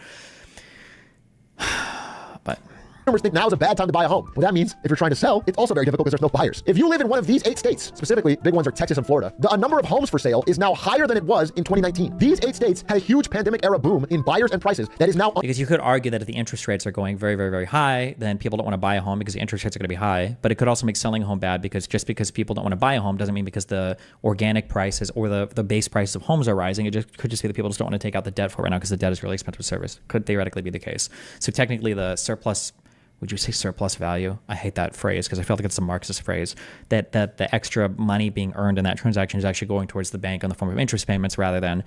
But consumers think now is a bad time to buy a home. Well, that means if you're trying to sell, it's also very difficult because there's no buyers. If you live in one of these 8 states, specifically big ones are Texas and Florida, the number of homes for sale is now higher than it was in 2019. These 8 states had a huge pandemic era boom in buyers and prices that is now because you could argue that if the interest rates are going very, very, very high, then people don't want to buy a home because the interest rates are going to be high. But it could also make selling a home bad because just because people don't want to buy a home doesn't mean because the organic prices or the base price of homes are rising. It could just be that people just don't want to take out the debt for it right now because the debt is really expensive service. Could theoretically be the case. So technically the surplus. Would you say surplus value? I hate that phrase because I feel like it's a Marxist phrase, that the extra money being earned in that transaction is actually going towards the bank in the form of interest payments rather than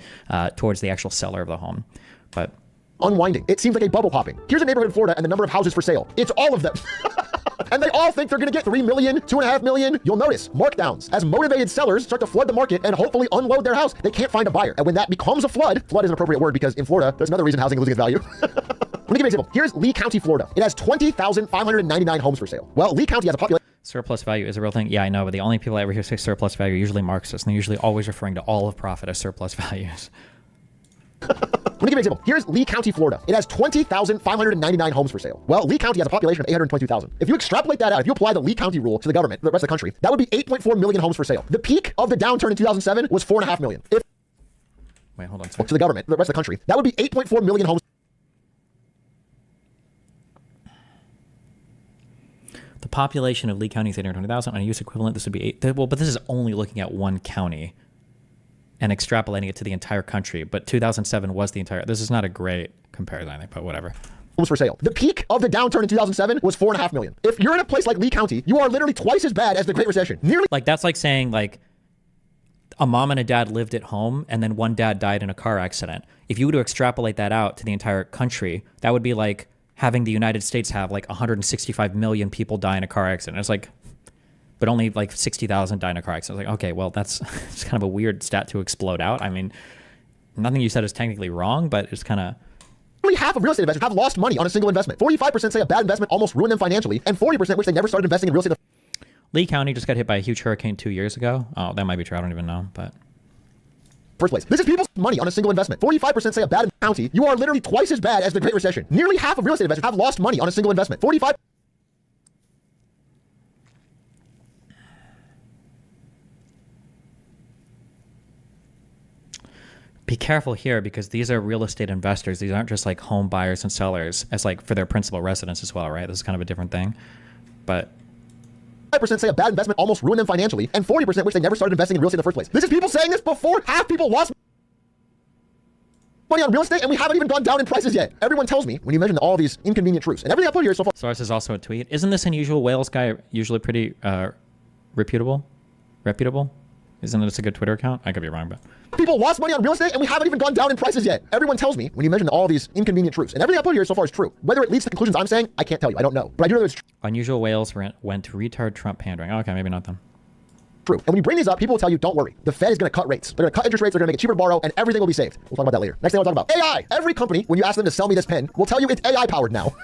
towards the actual seller of the home. But unwinding. It seems like a bubble popping. Here's a neighborhood in Florida and the number of houses for sale. It's all of them. And they all think they're going to get 3 million, 2.5 million. You'll notice markdowns as motivated sellers start to flood the market and hopefully unload their house. They can't find a buyer. And when that becomes a flood is an appropriate word because in Florida, there's another reason housing is losing its value. Let me give you an example. Here's Lee County, Florida. It has 20,599 homes for sale. Well, Lee County has a population. Surplus value is a real thing. Yeah, I know, but the only people I ever hear say surplus value are usually Marxists, and they're usually always referring to all of profit as surplus values. Let me give you an example. Here's Lee County, Florida. It has 20,599 homes for sale. Well, Lee County has a population of 822,000. If you extrapolate that out, if you apply the Lee County rule to the government, the rest of the country, that would be 8.4 million homes for sale. The peak of the downturn in 2007 was 4.5 million. Wait, hold on. Sorry. To the government, the rest of the country, that would be 8.4 million homes. The population of Lee County is 820,000. On a US equivalent, this would be 8. Well, but this is only looking at one county and extrapolating it to the entire country. But 2007 was the entire. This is not a great comparison, I think, but whatever. Homes for sale. The peak of the downturn in 2007 was 4.5 million. If you're in a place like Lee County, you are literally twice as bad as the Great Recession. Nearly. Like that's like saying like a mom and a dad lived at home and then one dad died in a car accident. If you were to extrapolate that out to the entire country, that would be like having the United States have like 165 million people die in a car accident. It's like, but only like 60,000 die in a car accident. It's like, okay, well, that's it's kind of a weird stat to explode out. I mean, nothing you said is technically wrong, but it's kind of. Nearly half of real estate investors have lost money on a single investment. 45% say a bad investment almost ruined them financially, and 40% wish they never started investing in real estate. Lee County just got hit by a huge hurricane 2 years ago. Oh, that might be true. I don't even know, but. first place. This is people's money on a single investment. 45% say a bad bounty. You are literally twice as bad as the Great Recession. Nearly half of real estate investors have lost money on a single investment. 45. Be careful here because these are real estate investors. These aren't just like home buyers and sellers as like for their principal residence as well, right? This is kind of a different thing, but 5% say a bad investment almost ruined them financially, and 40% wish they never started investing in real estate in the first place. This is people saying this before half people lost money on real estate, and we haven't even gone down in prices yet. Everyone tells me when you mention all these inconvenient truths, and everything I put here so far. Source is also a tweet. Isn't this unusual Wales guy usually pretty reputable? Isn't this a good Twitter account? I could be wrong, but people lost money on real estate, and we haven't even gone down in prices yet. Everyone tells me when you mention all these inconvenient truths, and everything I put here so far is true. Whether it leads to conclusions I'm saying, I can't tell you. I don't know, but I do know it's true. Unusual Wales went to retard Trump pandering. Okay, maybe not then. True. And when you bring these up, people will tell you, don't worry. The Fed is going to cut rates. They're going to cut interest rates. They're going to make it cheaper to borrow, and everything will be saved. We'll talk about that later. Next thing I'll talk about AI. Every company, when you ask them to sell me this pen, will tell you it's AI powered now.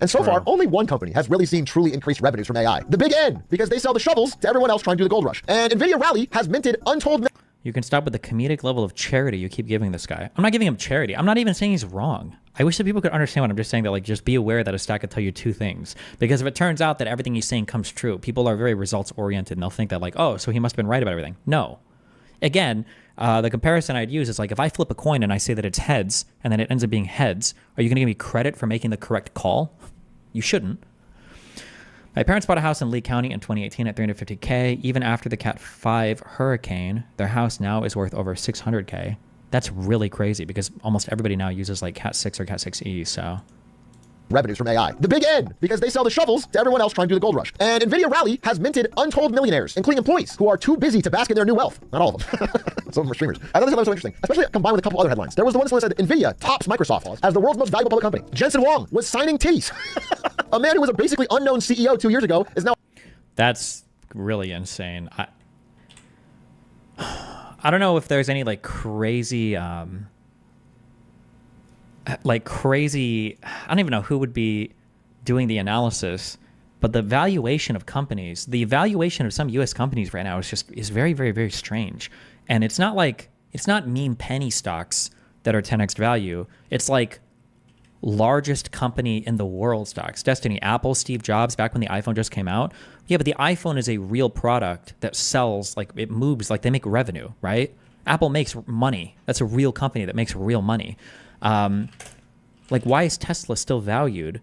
And so far, only one company has really seen truly increased revenues from AI. The Big N, because they sell the shovels to everyone else trying to do the gold rush. And Nvidia Rally has minted untold. You can stop with the comedic level of charity you keep giving this guy. I'm not giving him charity. I'm not even saying he's wrong. I wish that people could understand what I'm just saying, that like just be aware that a stack could tell you two things. Because if it turns out that everything he's saying comes true, people are very results oriented and they'll think that like, oh, so he must have been right about everything. No. Again, the comparison I'd use is like if I flip a coin and I say that it's heads and then it ends up being heads, are you going to give me credit for making the correct call? You shouldn't. My parents bought a house in Lee County in 2018 at $350K. Even after the Cat 5 hurricane, their house now is worth over $600K. That's really crazy because almost everybody now uses like Cat 6 or Cat 6E, so. Revenues from AI. The Big N, because they sell the shovels to everyone else trying to do the gold rush. And Nvidia Rally has minted untold millionaires, including employees who are too busy to bask in their new wealth. Not all of them. Some of them are streamers. I thought this was so interesting, especially combined with a couple other headlines. There was the one that said Nvidia tops Microsoft as the world's most valuable public company. Jensen Huang was signing titties. A man who was a basically unknown CEO 2 years ago is now. That's really insane. I don't know if there's any like crazy, I don't even know who would be doing the analysis, but the valuation of companies, the valuation of some US companies right now is very, very, very strange. And it's not meme penny stocks that are 10x value. It's like largest company in the world stocks. Destiny, Apple, Steve Jobs, back when the iPhone just came out. Yeah, but the iPhone is a real product that sells, like it moves, like they make revenue, right? Apple makes money. That's a real company that makes real money. Like why is Tesla still valued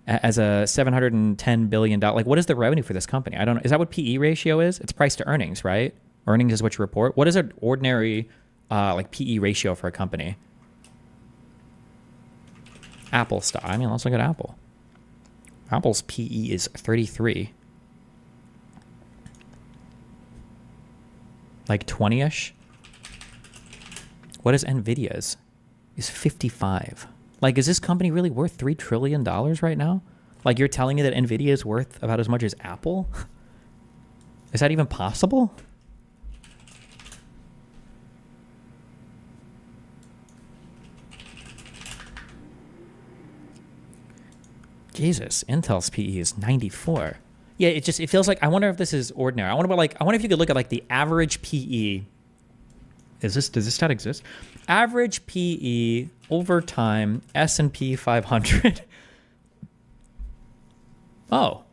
as a $710 billion? Like what is the revenue for this company? I don't know. Is that what PE ratio is? It's price to earnings, right? Earnings is what you report. What is an ordinary like PE ratio for a company? Apple stock. I mean, let's look at Apple. Apple's PE is 33. Like 20-ish. What is Nvidia's? Is 55. Like, is this company really worth $3 trillion right now? Like, you're telling me that Nvidia is worth about as much as Apple? Is that even possible? Jesus, Intel's PE is 94. Yeah, it feels like, I wonder if this is ordinary. I wonder if you could look at like the average PE. Does this stat exist? Average PE over time, S&P 500. Oh.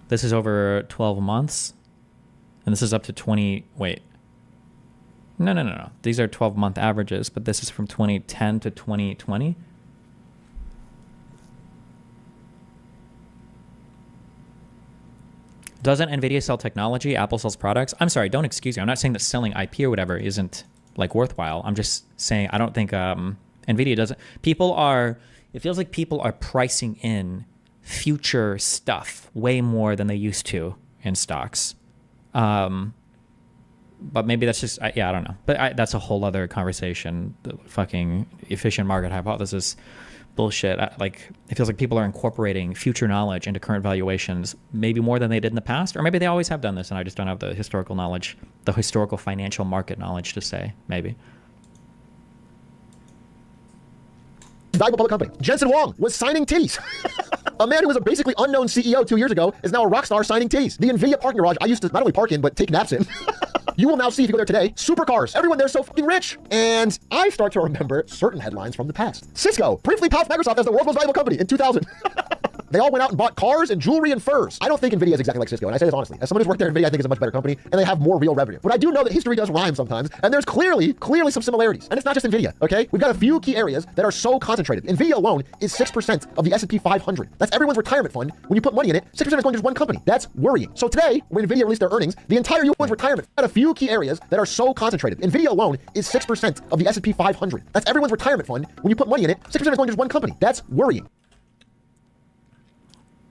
This is over 12 months. And this is up to 20, wait. No. These are 12-month averages, but this is from 2010 to 2020. Doesn't Nvidia sell technology? Apple sells products? I'm sorry, don't excuse me. I'm not saying that selling IP or whatever isn't like worthwhile. I'm just saying I don't think Nvidia doesn't. It feels like people are pricing in future stuff way more than they used to in stocks. But maybe that's just, I don't know. But that's a whole other conversation. The fucking efficient market hypothesis bullshit. It feels like people are incorporating future knowledge into current valuations, maybe more than they did in the past, or maybe they always have done this and I just don't have the historical knowledge, the historical financial market knowledge to say, maybe. Valuable public company. Jensen Huang was signing titties. A man who was a basically unknown CEO 2 years ago is now a rock star signing T's. The Nvidia parking garage I used to not only park in, but take naps in. You will now see, if you go there today, supercars. Everyone there's so fucking rich. And I start to remember certain headlines from the past. Cisco briefly touted Microsoft as the world's most valuable company in 2000. They all went out and bought cars and jewelry and furs. I don't think Nvidia is exactly like Cisco, and I say this honestly. As someone who's worked there, Nvidia I think is a much better company, and they have more real revenue. But I do know that history does rhyme sometimes, and there's clearly some similarities. And it's not just Nvidia, okay? We've got a few key areas that are so concentrated. Nvidia alone is 6% of the S&P 500. That's everyone's retirement fund. When you put money in it, 6% is going to just one company. That's worrying. So today, when Nvidia released their earnings, the entire U.S. retirement had a few key areas that are so concentrated. Nvidia alone is 6% of the S&P 500. That's everyone's retirement fund. When you put money in it, 6% is going to just one company. That's worrying.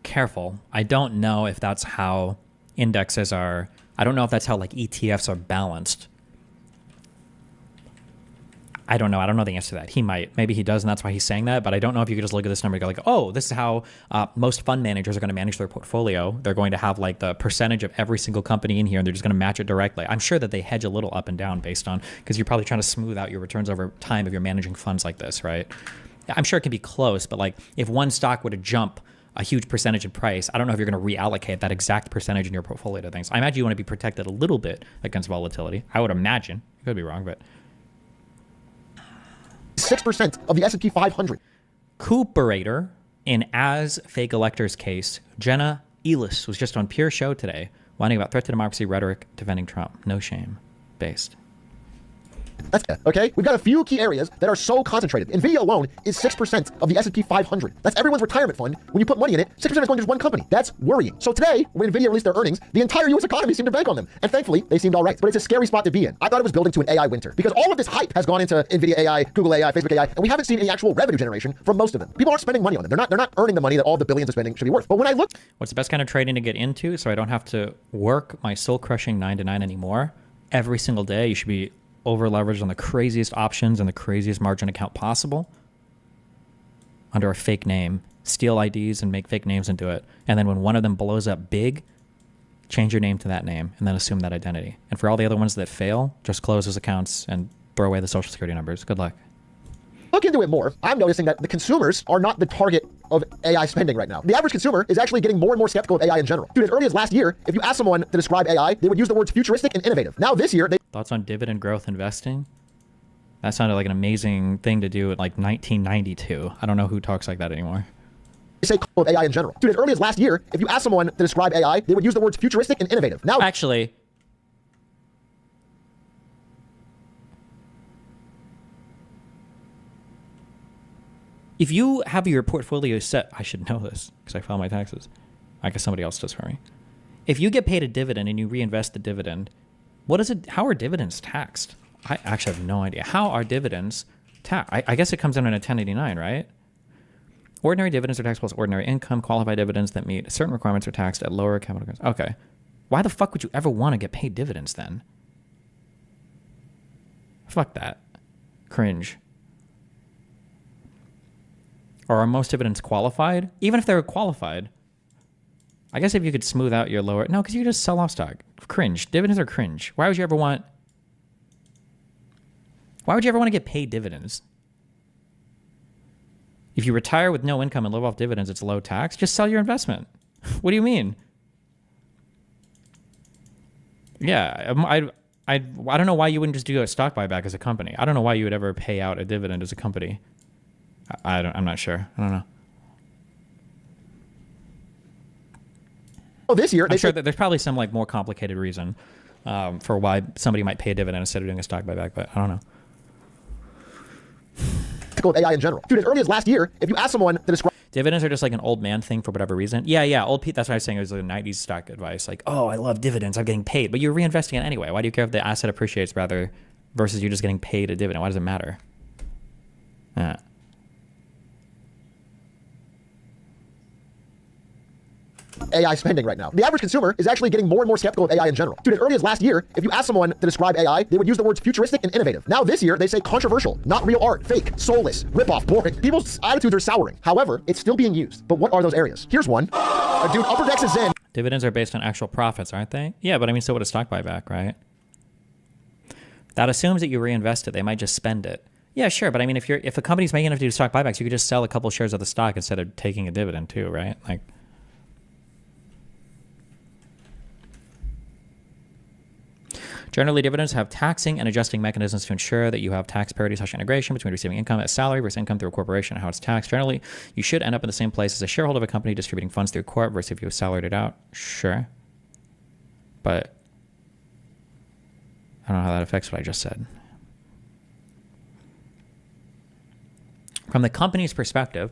Careful. I don't know if that's how indexes are. I don't know if that's how like ETFs are balanced. I don't know. I don't know the answer to that. He might. Maybe he does, and that's why he's saying that. But I don't know if you could just look at this number and go like, oh, this is how most fund managers are going to manage their portfolio. They're going to have like the percentage of every single company in here, and they're just going to match it directly. I'm sure that they hedge a little up and down based on, because you're probably trying to smooth out your returns over time if you're managing funds like this, right? I'm sure it can be close, but like if one stock were to jump a huge percentage in price, I don't know if you're going to reallocate that exact percentage in your portfolio to things. I imagine you want to be protected a little bit against volatility. I would imagine. I could be wrong, but 6% of the S&P 500. Cooperator in As Fake Electors case, Jenna Ellis was just on Pure Show today, whining about threat to democracy rhetoric defending Trump. No shame. Based. That's okay. We've got a few key areas that are so concentrated. Nvidia alone is 6% of the S&P 500. That's everyone's retirement fund. When you put money in it, 6% is going to just one company. That's worrying. So today, when Nvidia released their earnings, the entire U.S. economy seemed to bank on them. And thankfully, they seemed all right. But it's a scary spot to be in. I thought it was building to an AI winter because all of this hype has gone into Nvidia AI, Google AI, Facebook AI, and we haven't seen any actual revenue generation from most of them. People aren't spending money on them. They're not earning the money that all the billions of spending should be worth. But when I look, what's the best kind of trading to get into so I don't have to work my soul-crushing 9 to 9 anymore? Every single day, you should be over leveraged on the craziest options and the craziest margin account possible under a fake name, steal IDs and make fake names into it. And then when one of them blows up big, change your name to that name and then assume that identity. And for all the other ones that fail, just close those accounts and throw away the social security numbers. Good luck. Look into it more, I'm noticing that the consumers are not the target of AI spending right now. The average consumer is actually getting more and more skeptical of AI in general. Dude, as early as last year, if you ask someone to describe AI, they would use the words futuristic and innovative. Now this year, Thoughts on dividend growth investing? That sounded like an amazing thing to do in like 1992. I don't know who talks like that anymore. They say of AI in general. Dude, as early as last year, if you ask someone to describe AI, they would use the words futuristic and innovative. Now, actually, if you have your portfolio set, I should know this because I file my taxes. I guess somebody else does for me. If you get paid a dividend and you reinvest the dividend, what is it? How are dividends taxed? I actually have no idea. How are dividends taxed? I guess it comes in on a 1089, right? Ordinary dividends are taxable as ordinary income. Qualified dividends that meet certain requirements are taxed at lower capital gains. Okay. Why the fuck would you ever want to get paid dividends then? Fuck that. Cringe. Or are most dividends qualified? Even if they're qualified, I guess if you could smooth out your lower... No, because you just sell off stock. Cringe. Dividends are cringe. Why would you ever want... Why would you ever want to get paid dividends? If you retire with no income and live off dividends, it's low tax. Just sell your investment. What do you mean? Yeah, I don't know why you wouldn't just do a stock buyback as a company. I don't know why you would ever pay out a dividend as a company. I'm not sure. I don't know. Oh, this year, I'm sure that there's probably some like more complicated reason for why somebody might pay a dividend instead of doing a stock buyback, but I don't know. Of AI in general. Dude, as early as last year, if you ask someone to describe... Dividends are just like an old man thing for whatever reason. Yeah, old Pete, that's what I was saying. It was like 90s stock advice. Like, oh, I love dividends. I'm getting paid. But you're reinvesting it anyway. Why do you care if the asset appreciates rather versus you just getting paid a dividend? Why does it matter? AI spending right now. The average consumer is actually getting more and more skeptical of AI in general. Dude, as early as last year, if you ask someone to describe AI, they would use the words futuristic and innovative. Now this year, they say controversial, not real art, fake, soulless, ripoff, boring. People's attitudes are souring. However, it's still being used. But what are those areas? Here's one. Dude, Upper Decks is in. Dividends are based on actual profits, aren't they? Yeah, but I mean, so would a stock buyback, right? That assumes that you reinvest it. They might just spend it. Yeah, sure. But I mean, if a company's making enough to do stock buybacks, you could just sell a couple shares of the stock instead of taking a dividend too, right? Like, generally, dividends have taxing and adjusting mechanisms to ensure that you have tax parity/integration between receiving income as salary versus income through a corporation and how it's taxed. Generally, you should end up in the same place as a shareholder of a company distributing funds through corp versus if you salaried it out. Sure. But I don't know how that affects what I just said. From the company's perspective,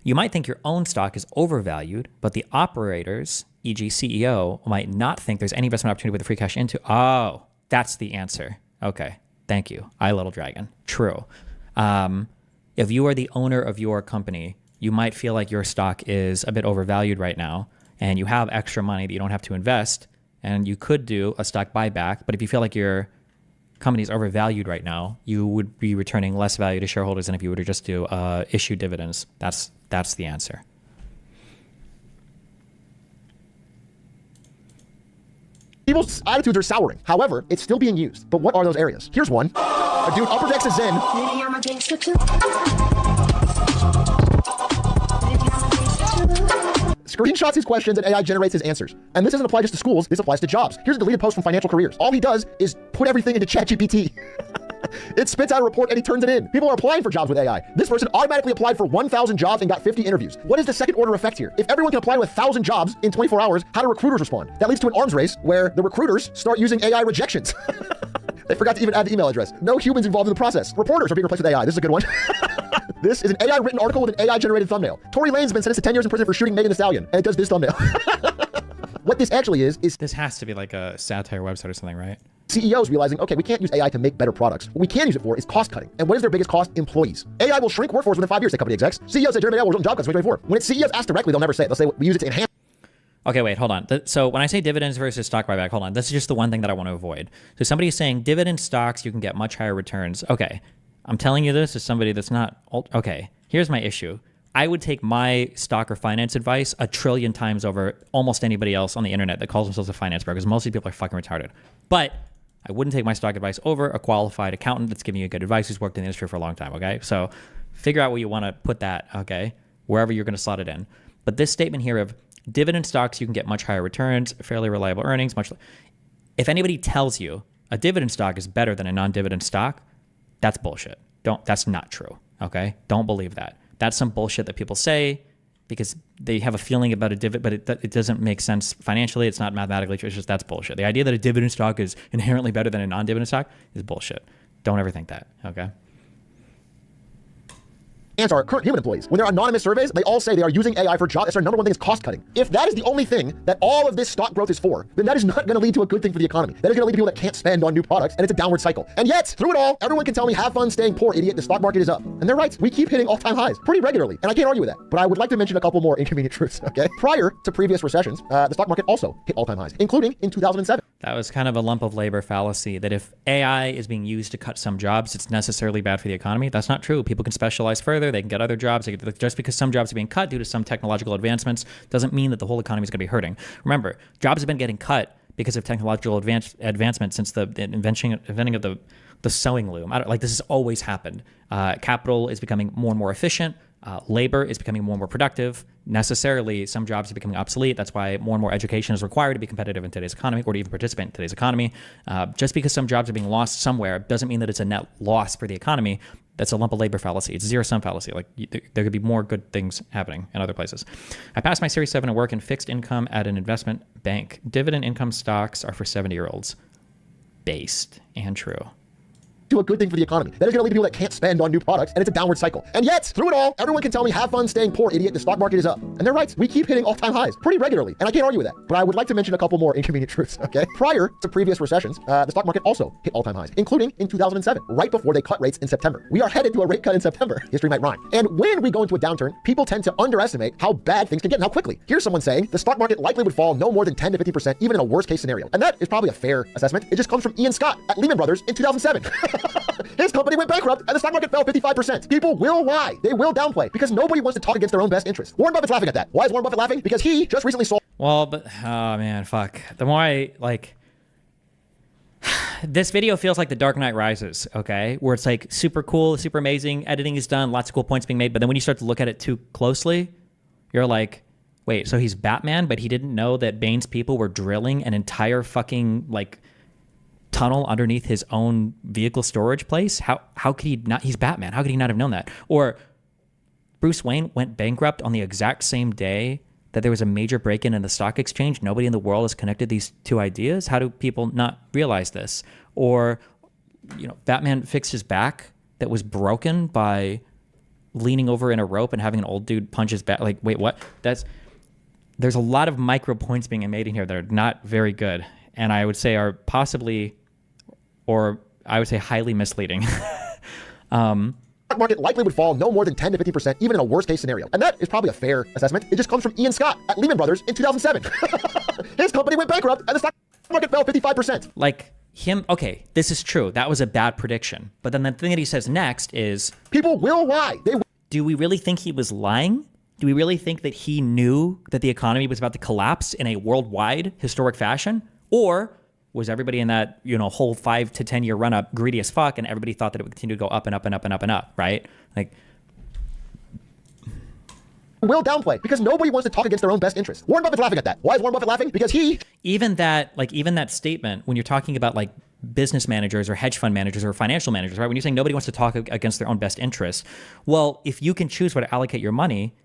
you might think your own stock is overvalued, but the operators, e.g. CEO, might not think there's any investment opportunity with the free cash into. Oh, that's the answer. Okay, thank you. Little dragon. True. If you are the owner of your company, you might feel like your stock is a bit overvalued right now, and you have extra money that you don't have to invest, and you could do a stock buyback. But if you feel like your company is overvalued right now, you would be returning less value to shareholders than if you were to just do issue dividends. That's the answer. People's attitudes are souring. However, it's still being used. But what are those areas? Here's one. A dude upper decks a Zen. Screenshots his questions and AI generates his answers. And this doesn't apply just to schools, this applies to jobs. Here's a deleted post from Financial Careers. All he does is put everything into ChatGPT. It spits out a report and he turns it in. People are applying for jobs with AI. This person automatically applied for 1,000 jobs and got 50 interviews. What is the second order effect here? If everyone can apply to 1,000 jobs in 24 hours, how do recruiters respond? That leads to an arms race where the recruiters start using AI rejections. They forgot to even add the email address. No humans involved in the process. Reporters are being replaced with AI. This is a good one. This is an AI written article with an AI generated thumbnail. Tory Lane's been sentenced to 10 years in prison for shooting Megan Thee Stallion. And it does this thumbnail. What this actually is this has to be like a satire website or something, right? CEOs realizing, okay, we can't use AI to make better products. What we can use it for is cost cutting. And what is their biggest cost? Employees. AI will shrink workforce within 5 years, say company execs. CEOs say Jeremy, we're doing job cuts in 2024. When it's CEOs asked directly, they'll never say it. They'll say we use it to enhance. Okay, wait, hold on. So when I say dividends versus stock buyback, hold on. This is just the one thing that I want to avoid. So somebody is saying dividend stocks, you can get much higher returns. Okay, I'm telling you this as somebody that's not, okay, here's my issue. I would take my stock or finance advice 1 trillion times over almost anybody else on the internet that calls themselves a finance broker, because most of these people are fucking retarded. But I wouldn't take my stock advice over a qualified accountant that's giving you good advice who's worked in the industry for a long time, okay? So figure out where you want to put that, okay? Wherever you're going to slot it in. But this statement here of dividend stocks, you can get much higher returns, fairly reliable earnings, if anybody tells you a dividend stock is better than a non-dividend stock, that's bullshit. That's not true, okay? Don't believe that. That's some bullshit that people say because they have a feeling about a dividend, but it doesn't make sense financially. It's not mathematically true. It's just that's bullshit. The idea that a dividend stock is inherently better than a non-dividend stock is bullshit. Don't ever think that, okay? Answer our current human employees. When they're anonymous surveys, they all say they are using AI for jobs. That's our number one thing is cost cutting. If that is the only thing that all of this stock growth is for, then that is not going to lead to a good thing for the economy. That is going to lead to people that can't spend on new products, and it's a downward cycle. And yet, through it all, everyone can tell me, have fun staying poor, idiot. The stock market is up. And they're right. We keep hitting all-time highs pretty regularly, and I can't argue with that. But I would like to mention a couple more inconvenient truths, okay? Prior to previous recessions, the stock market also hit all-time highs, including in 2007. That was kind of a lump of labor fallacy that if AI is being used to cut some jobs, it's necessarily bad for the economy. That's not true. People can specialize further. They can get other jobs. Just because some jobs are being cut due to some technological advancements doesn't mean that the whole economy is going to be hurting. Remember, jobs have been getting cut because of technological advancement since the inventing of the sewing loom. This has always happened. Capital is becoming more and more efficient. Labor is becoming more and more productive. Necessarily, some jobs are becoming obsolete. That's why more and more education is required to be competitive in today's economy or to even participate in today's economy. Just because some jobs are being lost somewhere doesn't mean that it's a net loss for the economy. That's a lump of labor fallacy. It's a zero-sum fallacy. There could be more good things happening in other places. I passed my Series 7 and work in fixed income at an investment bank. Dividend income stocks are for 70-year-olds. Based and true. To a good thing for the economy. That is going to lead to people that can't spend on new products, and it's a downward cycle. And yet, through it all, everyone can tell me, have fun staying poor, idiot. The stock market is up. And they're right. We keep hitting all-time highs pretty regularly, and I can't argue with that. But I would like to mention a couple more inconvenient truths, okay? Prior to previous recessions, the stock market also hit all-time highs, including in 2007, right before they cut rates in September. We are headed to a rate cut in September. History might rhyme. And when we go into a downturn, people tend to underestimate how bad things can get and how quickly. Here's someone saying the stock market likely would fall no more than 10 to 15%, even in a worst-case scenario. And that is probably a fair assessment. It just comes from Ian Scott at Lehman Brothers in 2007. His company went bankrupt and the stock market fell 55%. People will lie. They will downplay because nobody wants to talk against their own best interest. Warren Buffett's laughing at that. Why is Warren Buffett laughing? Because he just recently sold. Well, but, oh man, fuck. The more I, this video feels like The Dark Knight Rises, okay? Where it's like super cool, super amazing, editing is done, lots of cool points being made, but then when you start to look at it too closely, you're like, wait, so he's Batman, but he didn't know that Bane's people were drilling an entire fucking like tunnel underneath his own vehicle storage place? How could he not? He's Batman. How could he not have known that? Or Bruce Wayne went bankrupt on the exact same day that there was a major break-in in the stock exchange. Nobody in the world has connected these two ideas. How do people not realize this? Or, you know, Batman fixed his back that was broken by leaning over in a rope and having an old dude punch his back. Like, wait, what? There's a lot of micro points being made in here that are not very good, and I would say are possibly, or I would say highly misleading. Market likely would fall no more than 10 to 50%, even in a worst case scenario. And that is probably a fair assessment. It just comes from Ian Scott at Lehman Brothers in 2007. His company went bankrupt and the stock market fell 55%. Like him, okay, this is true. That was a bad prediction. But then the thing that he says next is, people will lie. Do we really think he was lying? Do we really think that he knew that the economy was about to collapse in a worldwide historic fashion? Or was everybody in that, you know, whole 5 to 10 year run up greedy as fuck and everybody thought that it would continue to go up and up and up and up and up, right? Like, will downplay because nobody wants to talk against their own best interest. Warren Buffett's laughing at that. Why is Warren Buffett laughing? Because even that statement, when you're talking about like business managers or hedge fund managers or financial managers, right? When you're saying nobody wants to talk against their own best interests, well, if you can choose where to allocate your money,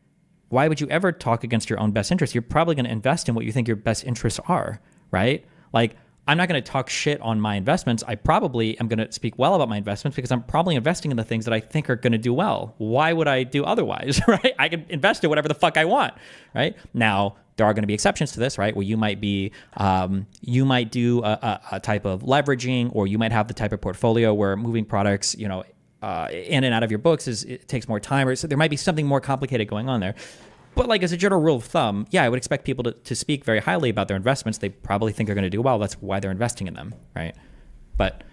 why would you ever talk against your own best interests? You're probably going to invest in what you think your best interests are, right? Like, I'm not going to talk shit on my investments. I probably am going to speak well about my investments because I'm probably investing in the things that I think are going to do well. Why would I do otherwise, right? I can invest in whatever the fuck I want, right? Now, there are going to be exceptions to this, right? Where you might be, you might do a type of leveraging, or you might have the type of portfolio where moving products, you know, in and out of your books it takes more time, or so there might be something more complicated going on there. But like as a general rule of thumb, yeah, I would expect people to speak very highly about their investments. They probably think they're going to do well. That's why they're investing in them, right? But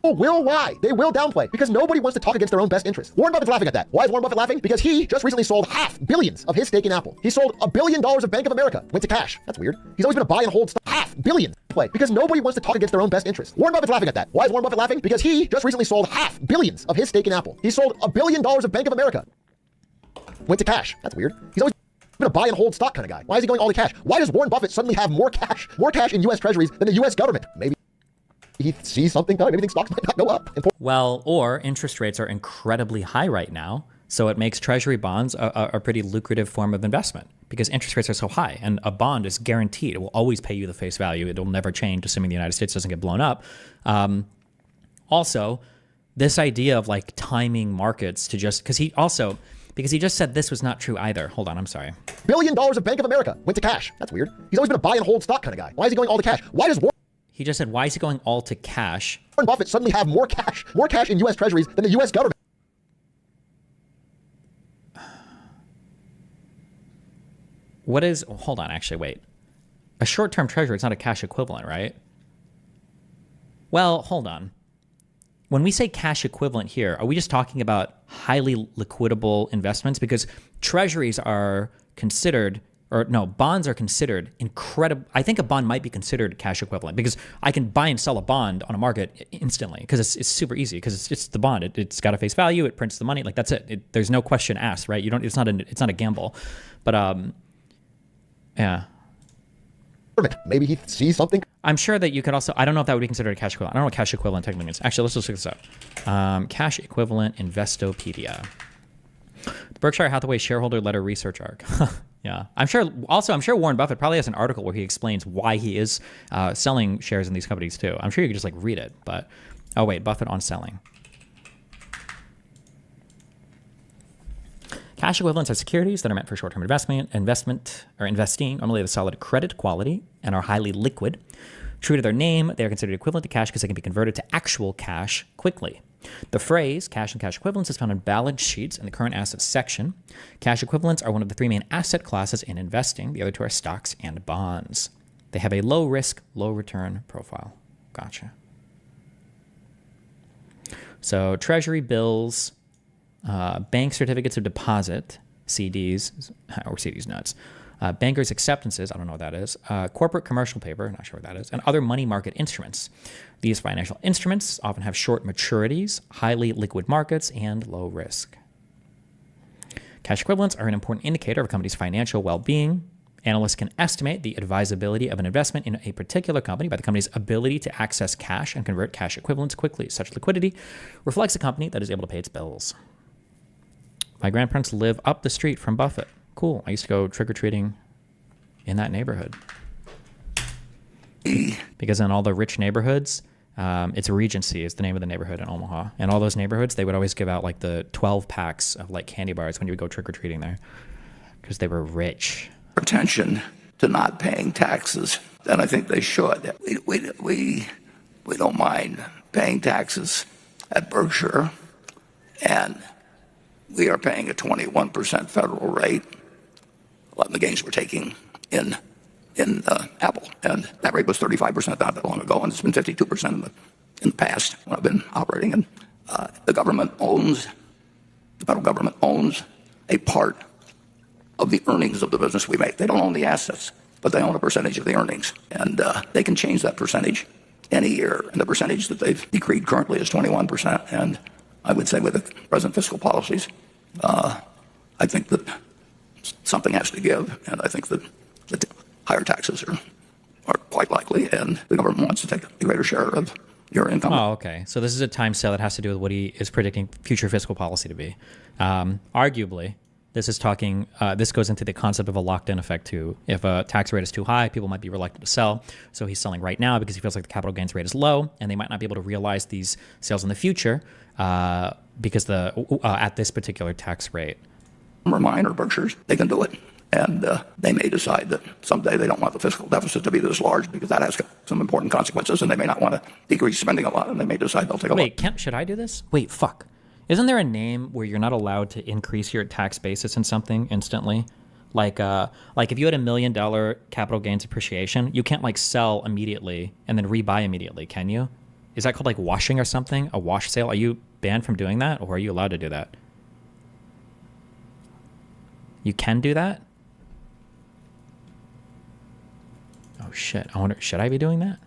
people will lie. They will downplay because nobody wants to talk against their own best interest. Warren Buffett's laughing at that. Why is Warren Buffett laughing? Because he just recently sold $500 million of his stake in Apple. He sold $1 billion of Bank of America. Went to cash. That's weird. He's always been a buy and hold stock. $500 million. Because nobody wants to talk against their own best interest. Warren Buffett's laughing at that. Why is Warren Buffett laughing? Because he just recently sold $500 million of his stake in Apple. He sold $1 billion of Bank of America. Went to cash. That's weird. He's always been a buy and hold stock kind of guy. Why is he going all to cash? Why does Warren Buffett suddenly have more cash in U.S. treasuries than the U.S. government? Maybe he sees something coming. Maybe thinks stocks might not go up. Well, or interest rates are incredibly high right now, so it makes treasury bonds a pretty lucrative form of investment because interest rates are so high, and a bond is guaranteed. It will always pay you the face value. It'll never change, assuming the United States doesn't get blown up. Also, this idea of like timing markets to just, because he just said this was not true either. Hold on, I'm sorry. $1 billion of Bank of America went to cash. That's weird. He's always been a buy and hold stock kind of guy. Why is he going all to cash? He just said, why is he going all to cash? Warren Buffett suddenly have more cash in U.S. treasuries than the U.S. government. Hold on, actually, wait. A short-term treasury, it's not a cash equivalent, right? Well, hold on. When we say cash equivalent here, are we just talking about highly liquidable investments? Because treasuries are considered, or no, bonds are considered incredible. I think a bond might be considered cash equivalent because I can buy and sell a bond on a market instantly because it's super easy because it's just the bond. It's got a face value. It prints the money. Like that's it. There's no question asked, right? It's not a gamble. But yeah. Maybe he sees something. I'm sure that you could also, I don't know if that would be considered a cash equivalent. I don't know what cash equivalent technically means. Actually, let's just look this up. Cash equivalent Investopedia. The Berkshire Hathaway shareholder letter research arc. Yeah. I'm sure Warren Buffett probably has an article where he explains why he is selling shares in these companies too. I'm sure you could just like read it, but, oh wait, Buffett on selling. Cash equivalents are securities that are meant for short-term investment or investing. Normally, they have solid credit quality and are highly liquid. True to their name, they are considered equivalent to cash because they can be converted to actual cash quickly. The phrase cash and cash equivalents is found on balance sheets in the current assets section. Cash equivalents are one of the three main asset classes in investing. The other two are stocks and bonds. They have a low risk, low return profile. Gotcha. So treasury bills, bank certificates of deposit, CDs, or CDs nuts, bankers' acceptances, I don't know what that is, corporate commercial paper, not sure what that is, and other money market instruments. These financial instruments often have short maturities, highly liquid markets, and low risk. Cash equivalents are an important indicator of a company's financial well-being. Analysts can estimate the advisability of an investment in a particular company by the company's ability to access cash and convert cash equivalents quickly. Such liquidity reflects a company that is able to pay its bills. My grandparents live up the street from Buffett. Cool. I used to go trick-or-treating in that neighborhood. Because in all the rich neighborhoods, it's Regency is the name of the neighborhood in Omaha. And all those neighborhoods, they would always give out like the 12 packs of like candy bars when you would go trick-or-treating there. Because they were rich. Attention to not paying taxes, then I think they should. We don't mind paying taxes at Berkshire, and we are paying a 21% federal rate. A lot of the gains we're taking in Apple, and that rate was 35% not that long ago, and it's been 52% in the past when I've been operating. And the federal government owns a part of the earnings of the business we make. They don't own the assets, but they own a percentage of the earnings, and they can change that percentage any year. And the percentage that they've decreed currently is 21%. And I would say with the present fiscal policies, I think that something has to give, and I think that higher taxes are quite likely, and the government wants to take a greater share of your income. Oh, okay. So this is a time scale that has to do with what he is predicting future fiscal policy to be. Arguably, this goes into the concept of a locked-in effect too. If a tax rate is too high, people might be reluctant to sell. So he's selling right now because he feels like the capital gains rate is low, and they might not be able to realize these sales in the future because at this particular tax rate. Or mine or Berkshire's, they can do it. And they may decide that someday they don't want the fiscal deficit to be this large because that has some important consequences, and they may not want to decrease spending a lot, and they may decide they'll take a Wait, should I do this? Wait, fuck. Isn't there a name where you're not allowed to increase your tax basis in something instantly? Like if you had $1 million capital gains appreciation, you can't like sell immediately and then rebuy immediately, can you? Is that called like washing or something? A wash sale? Are you banned from doing that, or are you allowed to do that? You can do that? Oh shit, I wonder, should I be doing that?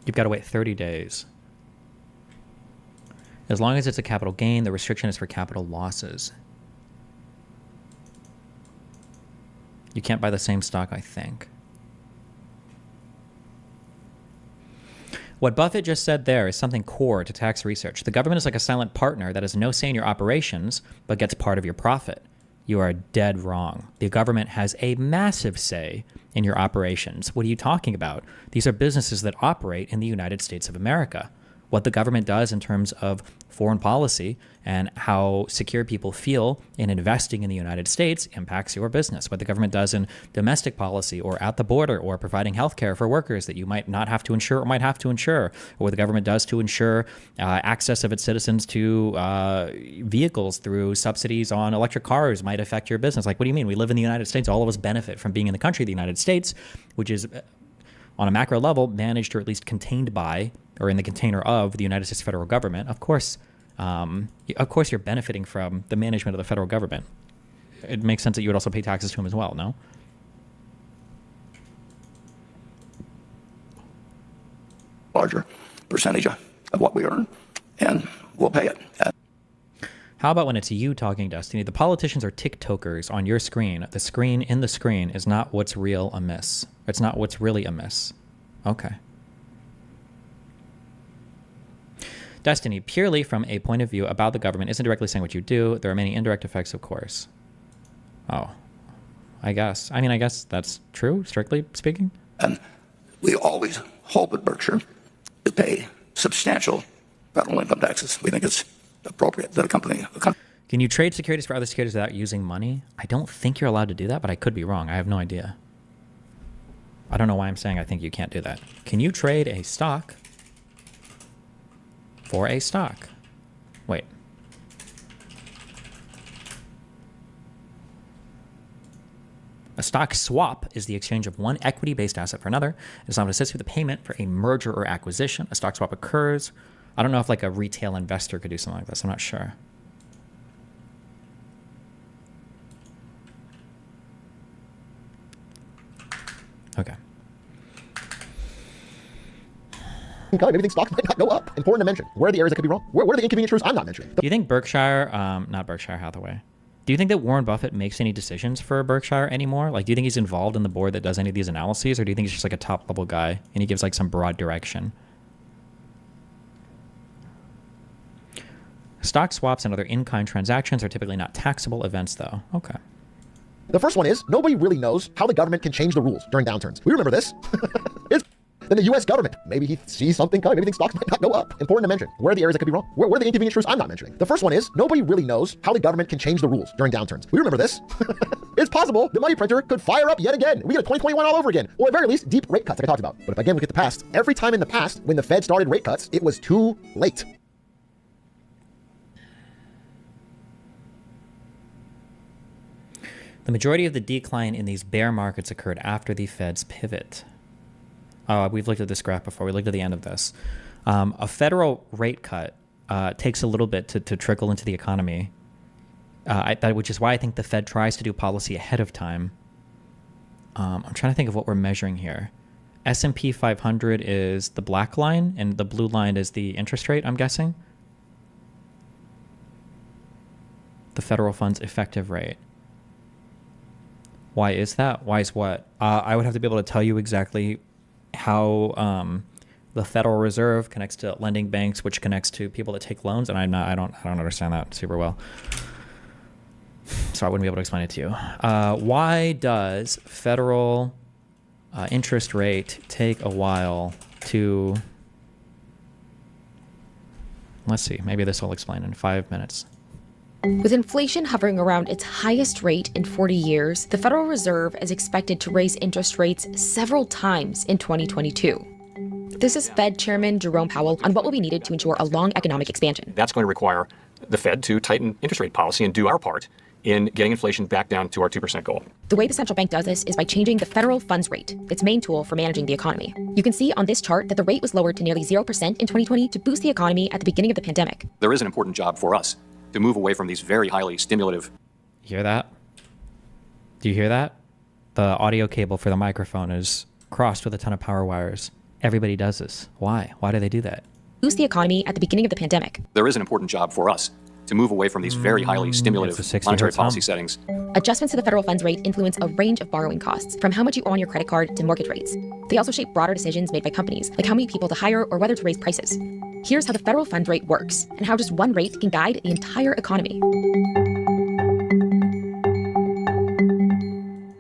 You've got to wait 30 days. As long as it's a capital gain, the restriction is for capital losses. You can't buy the same stock, I think. What Buffett just said there is something core to tax research. The government is like a silent partner that has no say in your operations, but gets part of your profit. You are dead wrong. The government has a massive say in your operations. What are you talking about? These are businesses that operate in the United States of America. What the government does in terms of foreign policy and how secure people feel in investing in the United States impacts your business. What the government does in domestic policy or at the border or providing health care for workers that you might not have to insure or might have to insure, or what the government does to ensure access of its citizens to vehicles through subsidies on electric cars might affect your business. Like, what do you mean? We live in the United States. All of us benefit from being in the country of the United States, which is on a macro level managed or at least contained by or in the container of the United States federal government. Of course, you're benefiting from the management of the federal government. It makes sense that you would also pay taxes to them as well, no? Larger percentage of what we earn, and we'll pay it. How about when it's you talking, Destiny? The politicians are TikTokers on your screen. The screen in the screen is not what's real amiss. It's not what's really amiss. Okay. Destiny, purely from a point of view about the government, isn't directly saying what you do. There are many indirect effects, of course. Oh, I guess. I mean, I guess that's true, strictly speaking. And we always hope at Berkshire to pay substantial federal income taxes. We think it's appropriate that a company... Can you trade securities for other securities without using money? I don't think you're allowed to do that, but I could be wrong. I have no idea. I don't know why I'm saying I think you can't do that. Can you trade a stock for a stock? Wait. A stock swap is the exchange of one equity-based asset for another. It is not associated with the payment for a merger or acquisition. A stock swap occurs I don't know if like a retail investor could do something like this. I'm not sure. Okay. Maybe think stocks might not go up. Important to mention. Where are the areas that could be wrong? Where are the inconvenient truths I'm not mentioning? Do you think Berkshire, not Berkshire Hathaway, do you think that Warren Buffett makes any decisions for Berkshire anymore? Like, do you think he's involved in the board that does any of these analyses, or do you think he's just like a top level guy and he gives like some broad direction? Stock swaps and other in-kind transactions are typically not taxable events, though. Okay. The first one is, nobody really knows how the government can change the rules during downturns. We remember this. Then the U.S. government, maybe he sees something coming, maybe thinks stocks might not go up. Important to mention. Where are the areas that could be wrong? Where are the inconvenient truths I'm not mentioning? The first one is, nobody really knows how the government can change the rules during downturns. We remember this. It's possible the money printer could fire up yet again. We get a 2021 all over again. Or at very least, deep rate cuts like I talked about. But if again, look at the past, every time in the past, when the Fed started rate cuts, it was too late. The majority of the decline in these bear markets occurred after the Fed's pivot. We've looked at this graph before. We looked at the end of this. A federal rate cut takes a little bit to trickle into the economy, which is why I think the Fed tries to do policy ahead of time. I'm trying to think of what we're measuring here. S&P 500 is the black line, and the blue line is the interest rate, I'm guessing. The federal funds effective rate. Why is that? Why is what? I would have to be able to tell you exactly how the Federal Reserve connects to lending banks, which connects to people that take loans, and I don't understand that super well, so I wouldn't be able to explain it to you. Why does federal interest rate take a while to? Let's see. Maybe this will explain in 5 minutes. With inflation hovering around its highest rate in 40 years, the Federal Reserve is expected to raise interest rates several times in 2022. This is Fed Chairman Jerome Powell on what will be needed to ensure a long economic expansion. That's going to require the Fed to tighten interest rate policy and do our part in getting inflation back down to our 2% goal. The way the central bank does this is by changing the federal funds rate, its main tool for managing the economy. You can see on this chart that the rate was lowered to nearly 0% in 2020 to boost the economy at the beginning of the pandemic. There is an important job for us to move away from these very highly stimulative. Hear that? Do you hear that? The audio cable for the microphone is crossed with a ton of power wires. Everybody does this. Why? Why do they do that? Boost the economy at the beginning of the pandemic. There is an important job for us to move away from these very highly stimulative monetary policy settings. Adjustments to the federal funds rate influence a range of borrowing costs, from how much you owe on your credit card to mortgage rates. They also shape broader decisions made by companies, like how many people to hire or whether to raise prices. Here's how the federal funds rate works, and how just one rate can guide the entire economy.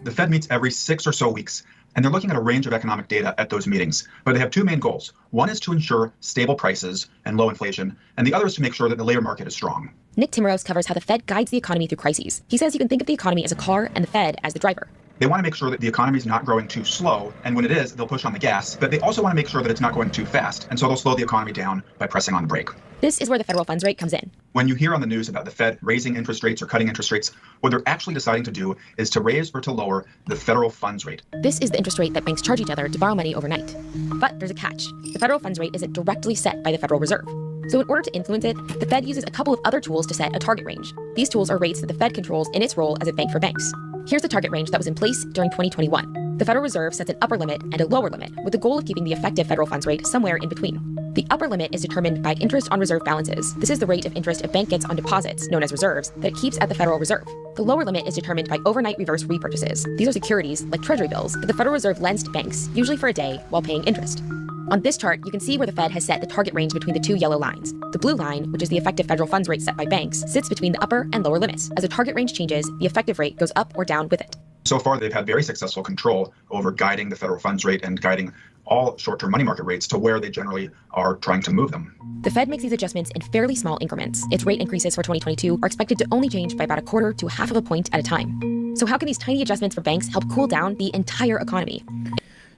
The Fed meets every 6 or so weeks, and they're looking at a range of economic data at those meetings. But they have two main goals. One is to ensure stable prices and low inflation, and the other is to make sure that the labor market is strong. Nick Timrose covers how the Fed guides the economy through crises. He says you can think of the economy as a car and the Fed as the driver. They want to make sure that the economy is not growing too slow, and when it is, they'll push on the gas. But they also want to make sure that it's not going too fast, and so they'll slow the economy down by pressing on the brake. This is where the federal funds rate comes in. When you hear on the news about the Fed raising interest rates or cutting interest rates, what they're actually deciding to do is to raise or to lower the federal funds rate. This is the interest rate that banks charge each other to borrow money overnight. But there's a catch. The federal funds rate isn't directly set by the Federal Reserve. So in order to influence it, the Fed uses a couple of other tools to set a target range. These tools are rates that the Fed controls in its role as a bank for banks. Here's the target range that was in place during 2021. The Federal Reserve sets an upper limit and a lower limit, with the goal of keeping the effective federal funds rate somewhere in between. The upper limit is determined by interest on reserve balances. This is the rate of interest a bank gets on deposits, known as reserves, that it keeps at the Federal Reserve. The lower limit is determined by overnight reverse repurchases. These are securities, like Treasury bills, that the Federal Reserve lends to banks, usually for a day, while paying interest. On this chart, you can see where the Fed has set the target range between the two yellow lines. The blue line, which is the effective federal funds rate set by banks, sits between the upper and lower limits. As the target range changes, the effective rate goes up or down with it. So far, they've had very successful control over guiding the federal funds rate and guiding all short-term money market rates to where they generally are trying to move them. The Fed makes these adjustments in fairly small increments. Its rate increases for 2022 are expected to only change by about 1/4 to 1/2 of a point at a time. So how can these tiny adjustments for banks help cool down the entire economy?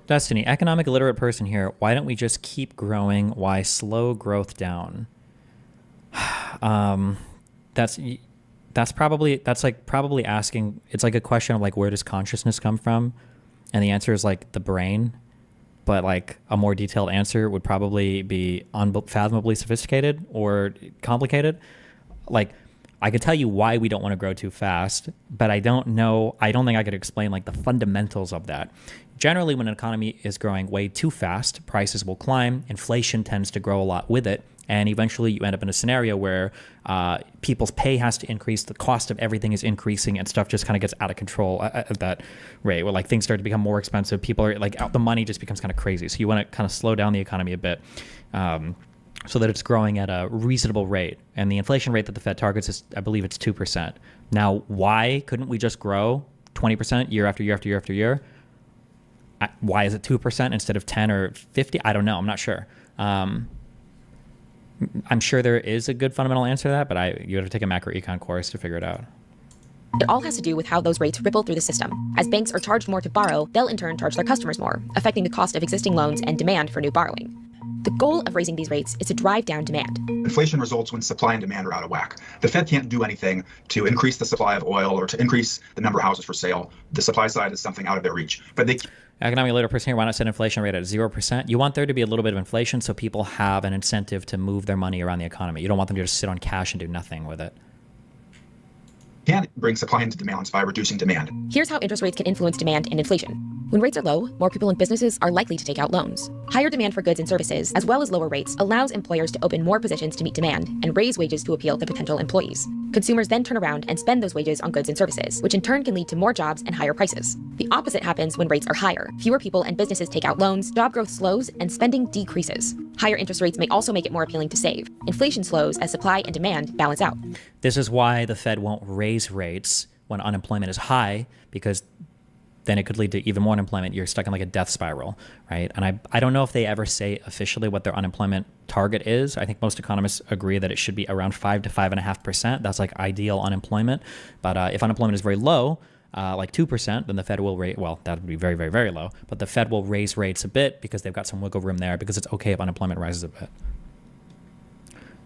Destiny, economic illiterate person here. Why don't we just keep growing? Why slow growth down? That's probably asking. It's like a question of like, where does consciousness come from? And the answer is like the brain. but like a more detailed answer would probably be unfathomably sophisticated or complicated. Like, I could tell you why we don't want to grow too fast, but I don't think I could explain like the fundamentals of that. Generally, when an economy is growing way too fast, prices will climb, inflation tends to grow a lot with it, and eventually you end up in a scenario where people's pay has to increase, the cost of everything is increasing, and stuff just kind of gets out of control at that rate, where like things start to become more expensive. People are like, the money just becomes kind of crazy. So you want to kind of slow down the economy a bit, so that it's growing at a reasonable rate. And the inflation rate that the Fed targets is, I believe it's 2%. Now, why couldn't we just grow 20% year after year after year after year? Why is it 2% instead of 10 or 50? I don't know. I'm not sure. I'm sure there is a good fundamental answer to that, but you have to take a macro econ course to figure it out. It all has to do with how those rates ripple through the system. As banks are charged more to borrow, they'll in turn charge their customers more, affecting the cost of existing loans and demand for new borrowing. The goal of raising these rates is to drive down demand. Inflation results when supply and demand are out of whack. The Fed can't do anything to increase the supply of oil or to increase the number of houses for sale. The supply side is something out of their reach. But they Economic literate person here, why not set inflation rate at 0%? You want there to be a little bit of inflation so people have an incentive to move their money around the economy. You don't want them to just sit on cash and do nothing with it. can bring supply into demand by reducing demand. Here's how interest rates can influence demand and inflation. When rates are low, more people and businesses are likely to take out loans. Higher demand for goods and services, as well as lower rates, allows employers to open more positions to meet demand and raise wages to appeal to potential employees. Consumers then turn around and spend those wages on goods and services, which in turn can lead to more jobs and higher prices. The opposite happens when rates are higher. Fewer people and businesses take out loans, job growth slows, and spending decreases. Higher interest rates may also make it more appealing to save. Inflation slows as supply and demand balance out. This is why the Fed won't raise rates when unemployment is high, because then it could lead to even more unemployment. You're stuck in like a death spiral, right? And I don't know if they ever say officially what their unemployment target is. I think most economists agree that it should be around 5 to 5.5%. That's like ideal unemployment. But if unemployment is very low, like 2%, then the Fed will rate, well, that would be very, very, very low. But the Fed will raise rates a bit because they've got some wiggle room there, because it's okay if unemployment rises a bit.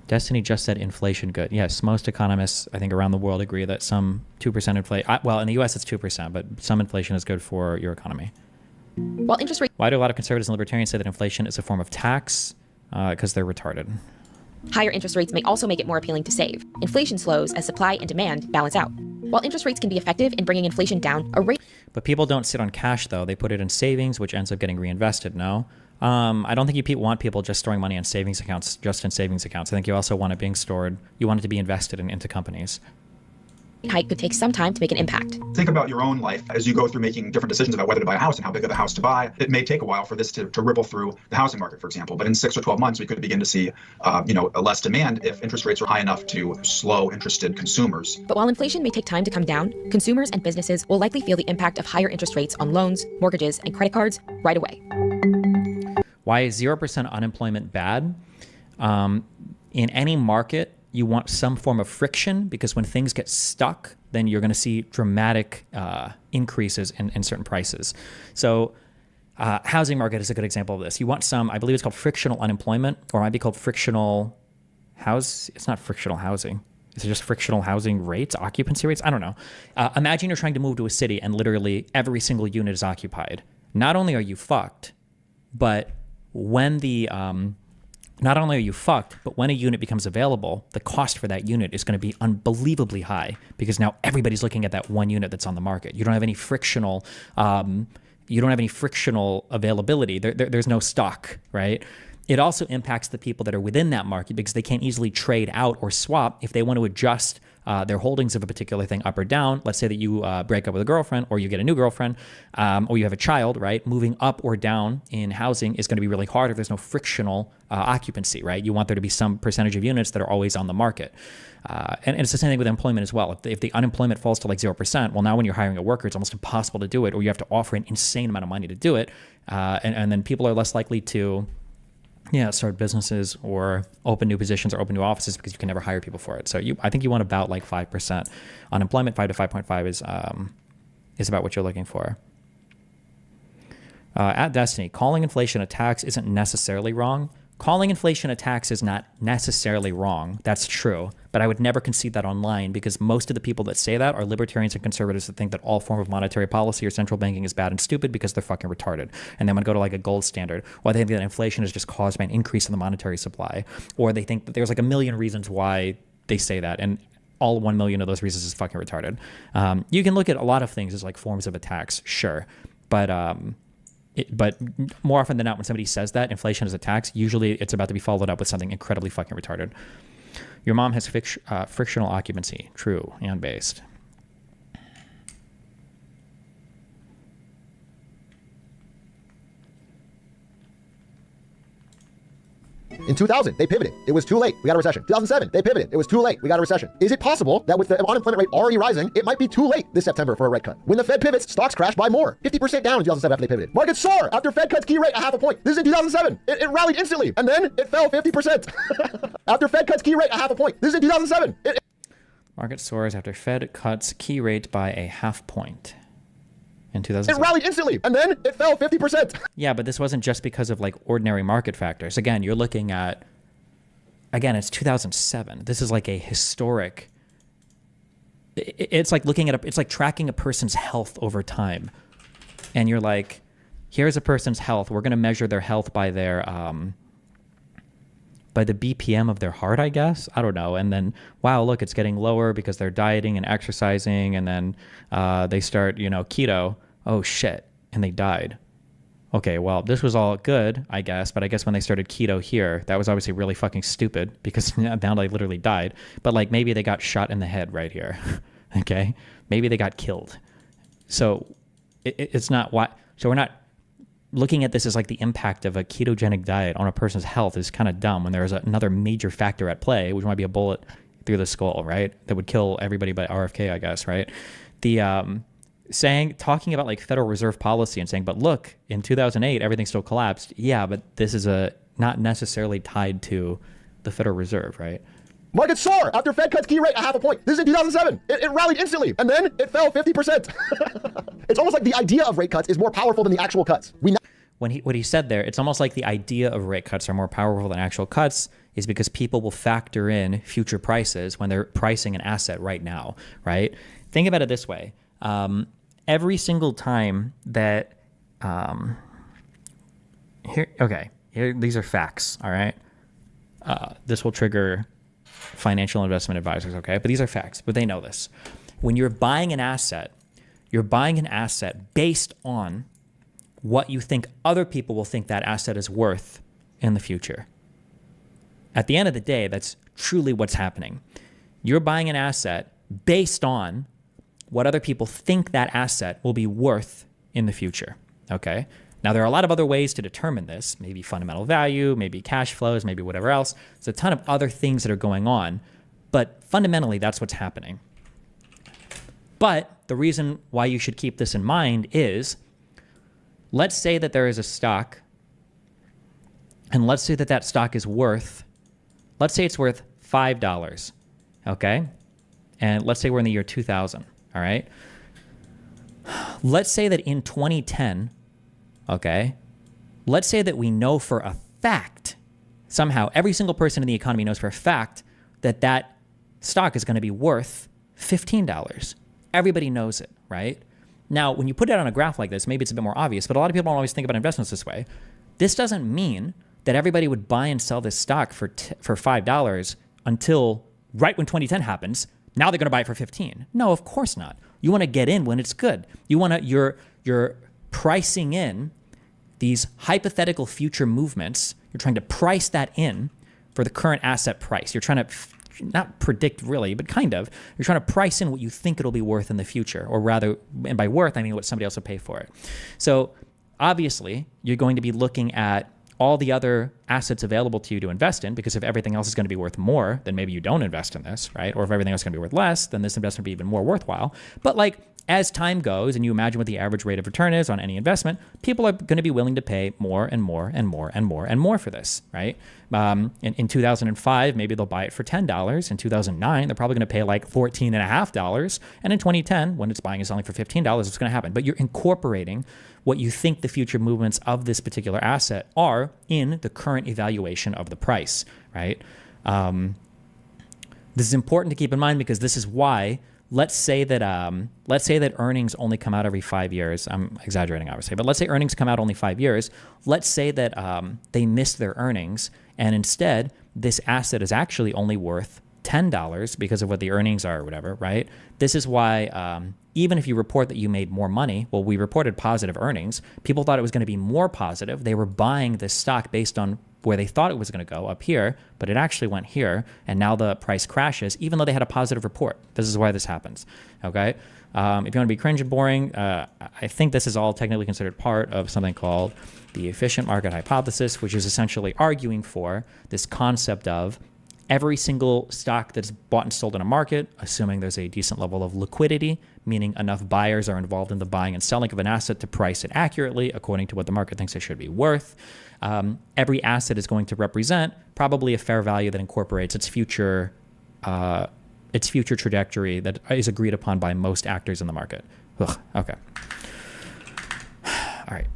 Destiny just said inflation good. Yes, most economists, I think, around the world agree that some 2% inflation, well, in the US it's 2%, but some inflation is good for your economy. While interest rates... Why do a lot of conservatives and libertarians say that inflation is a form of tax? Because they're retarded. Higher interest rates may also make it more appealing to save. Inflation slows as supply and demand balance out. While interest rates can be effective in bringing inflation down, a rate... But people don't sit on cash, though. They put it in savings, which ends up getting reinvested, no? I don't think you want people just storing money in savings accounts, just in savings accounts. I think you also want it being stored. You want it to be invested into companies. Hike could take some time to make an impact. Think about your own life as you go through making different decisions about whether to buy a house and how big of a house to buy. It may take a while for this to ripple through the housing market, for example. But in 6 or 12 months, we could begin to see, less demand if interest rates are high enough to slow interested consumers. But while inflation may take time to come down, consumers and businesses will likely feel the impact of higher interest rates on loans, mortgages, and credit cards right away. Why is 0% unemployment bad? In any market, you want some form of friction, because when things get stuck, then you're going to see dramatic increases in certain prices. So housing market is a good example of this. You want some, I believe it's called frictional unemployment, or it might be called frictional house. It's not frictional housing. Is it just frictional housing rates, occupancy rates? I don't know. Imagine you're trying to move to a city and literally every single unit is occupied. Not only are you fucked, but when not only are you fucked, but when a unit becomes available, the cost for that unit is going to be unbelievably high, because now everybody's looking at that one unit that's on the market. You don't have any frictional, availability. There's no stock, right? It also impacts the people that are within that market, because they can't easily trade out or swap if they want to adjust their holdings of a particular thing up or down. Let's say that you break up with a girlfriend, or you get a new girlfriend, or you have a child, right? Moving up or down in housing is going to be really hard if there's no frictional occupancy, right? You want there to be some percentage of units that are always on the market. And it's the same thing with employment as well. If the unemployment falls to like 0%, well, now when you're hiring a worker, it's almost impossible to do it, or you have to offer an insane amount of money to do it. And then people are less likely to start businesses or open new positions or open new offices, because you can never hire people for it. So I think you want about like 5% unemployment. 5 to 5.5 is about what you're looking for. At Destiny, calling inflation a tax isn't necessarily wrong. calling inflation a tax is not necessarily wrong. That's true. But I would never concede that online, because most of the people that say that are libertarians and conservatives that think that all form of monetary policy or central banking is bad and stupid because they're fucking retarded. And they want to go to like a gold standard, or they think that inflation is just caused by an increase in the monetary supply, or they think that there's like a million reasons why they say that. And all 1 million of those reasons is fucking retarded. You can look at a lot of things as like forms of a tax, sure. But more often than not, when somebody says that inflation is a tax, usually it's about to be followed up with something incredibly fucking retarded. Your mom has frictional occupancy. True and based. In 2000, they pivoted. It was too late. We got a recession. 2007, they pivoted. It was too late. We got a recession. Is it possible that with the unemployment rate already rising, it might be too late this September for a rate cut? When the Fed pivots, stocks crash by more. 50% down in 2007 after they pivoted. Markets soar after Fed cuts key rate a half a point. This is in 2007. It rallied instantly, and then it fell 50%. After Fed cuts key rate a half a point. This is in 2007. Market soars after Fed cuts key rate by a half point. In 2007. It rallied instantly, and then it fell 50%. Yeah, but this wasn't just because of like ordinary market factors. Again, you're looking at, it's 2007. This is like a historic, it's like looking at it's like tracking a person's health over time. And you're like, here's a person's health. We're going to measure their health by their, by the BPM of their heart, I guess. I don't know. And then, wow, look, it's getting lower because they're dieting and exercising. And then they start, keto. Oh, shit. And they died. Okay, well, this was all good, I guess. But I guess when they started keto here, that was obviously really fucking stupid because now they literally died. But like maybe they got shot in the head right here. Okay? Maybe they got killed. So it's not why. So we're not looking at this as like the impact of a ketogenic diet on a person's health is kind of dumb when there's another major factor at play, which might be a bullet through the skull, right? That would kill everybody but RFK, I guess, right? The talking about like Federal Reserve policy and saying, but look, in 2008, everything still collapsed. Yeah, but this is not necessarily tied to the Federal Reserve, right? Markets soar after Fed cuts key rate a half a point. This is in 2007. It rallied instantly, and then it fell 50%. It's almost like the idea of rate cuts is more powerful than the actual cuts. What he said there, it's almost like the idea of rate cuts are more powerful than actual cuts is because people will factor in future prices when they're pricing an asset right now, right? Think about it this way. Every single time that, these are facts, all right? This will trigger financial investment advisors, okay? But these are facts, but they know this. When you're buying an asset based on what you think other people will think that asset is worth in the future. At the end of the day, that's truly what's happening. You're buying an asset based on what other people think that asset will be worth in the future, okay? Now, there are a lot of other ways to determine this, maybe fundamental value, maybe cash flows, maybe whatever else. There's a ton of other things that are going on, but fundamentally, that's what's happening. But the reason why you should keep this in mind is, let's say that there is a stock, and let's say that that stock is worth, let's say it's worth $5, okay? And let's say we're in the year 2000, all right? Let's say that in 2010, okay, let's say that we know for a fact, somehow every single person in the economy knows for a fact that that stock is going to be worth $15. Everybody knows it, right? Now, when you put it on a graph like this, maybe it's a bit more obvious, but a lot of people don't always think about investments this way. This doesn't mean that everybody would buy and sell this stock for $5 until right when 2010 happens. Now they're going to buy it for 15. No, of course not. You want to get in when it's good. You want to, you're pricing in these hypothetical future movements. You're trying to price that in for the current asset price. You're trying to not predict really, but kind of. You're trying to price in what you think it'll be worth in the future, or rather, and by worth, I mean what somebody else will pay for it. So obviously, you're going to be looking at all the other assets available to you to invest in, because if everything else is going to be worth more, then maybe you don't invest in this, right? Or if everything else is going to be worth less, then this investment will be even more worthwhile. But like as time goes and you imagine what the average rate of return is on any investment, people are going to be willing to pay more and more and more and more and more for this, right? In 2005, maybe they'll buy it for $10. In 2009, they're probably going to pay like $14.50. And in 2010, when it's buying and selling for $15, it's going to happen. But you're incorporating what you think the future movements of this particular asset are in the current evaluation of the price, right? This is important to keep in mind because this is why, let's say that earnings only come out every 5 years. I'm exaggerating, obviously, but let's say earnings come out only 5 years. Let's say that they missed their earnings, and instead this asset is actually only worth $10 because of what the earnings are or whatever, right? This is why even if you report that you made more money, well, we reported positive earnings. People thought it was going to be more positive. They were buying this stock based on where they thought it was going to go up here, but it actually went here, and now the price crashes, even though they had a positive report. This is why this happens, okay? If you want to be cringe and boring, I think this is all technically considered part of something called the efficient market hypothesis, which is essentially arguing for this concept of every single stock that's bought and sold in a market, assuming there's a decent level of liquidity, meaning enough buyers are involved in the buying and selling of an asset to price it accurately according to what the market thinks it should be worth. Every asset is going to represent probably a fair value that incorporates its future trajectory that is agreed upon by most actors in the market. Ugh, okay. All right.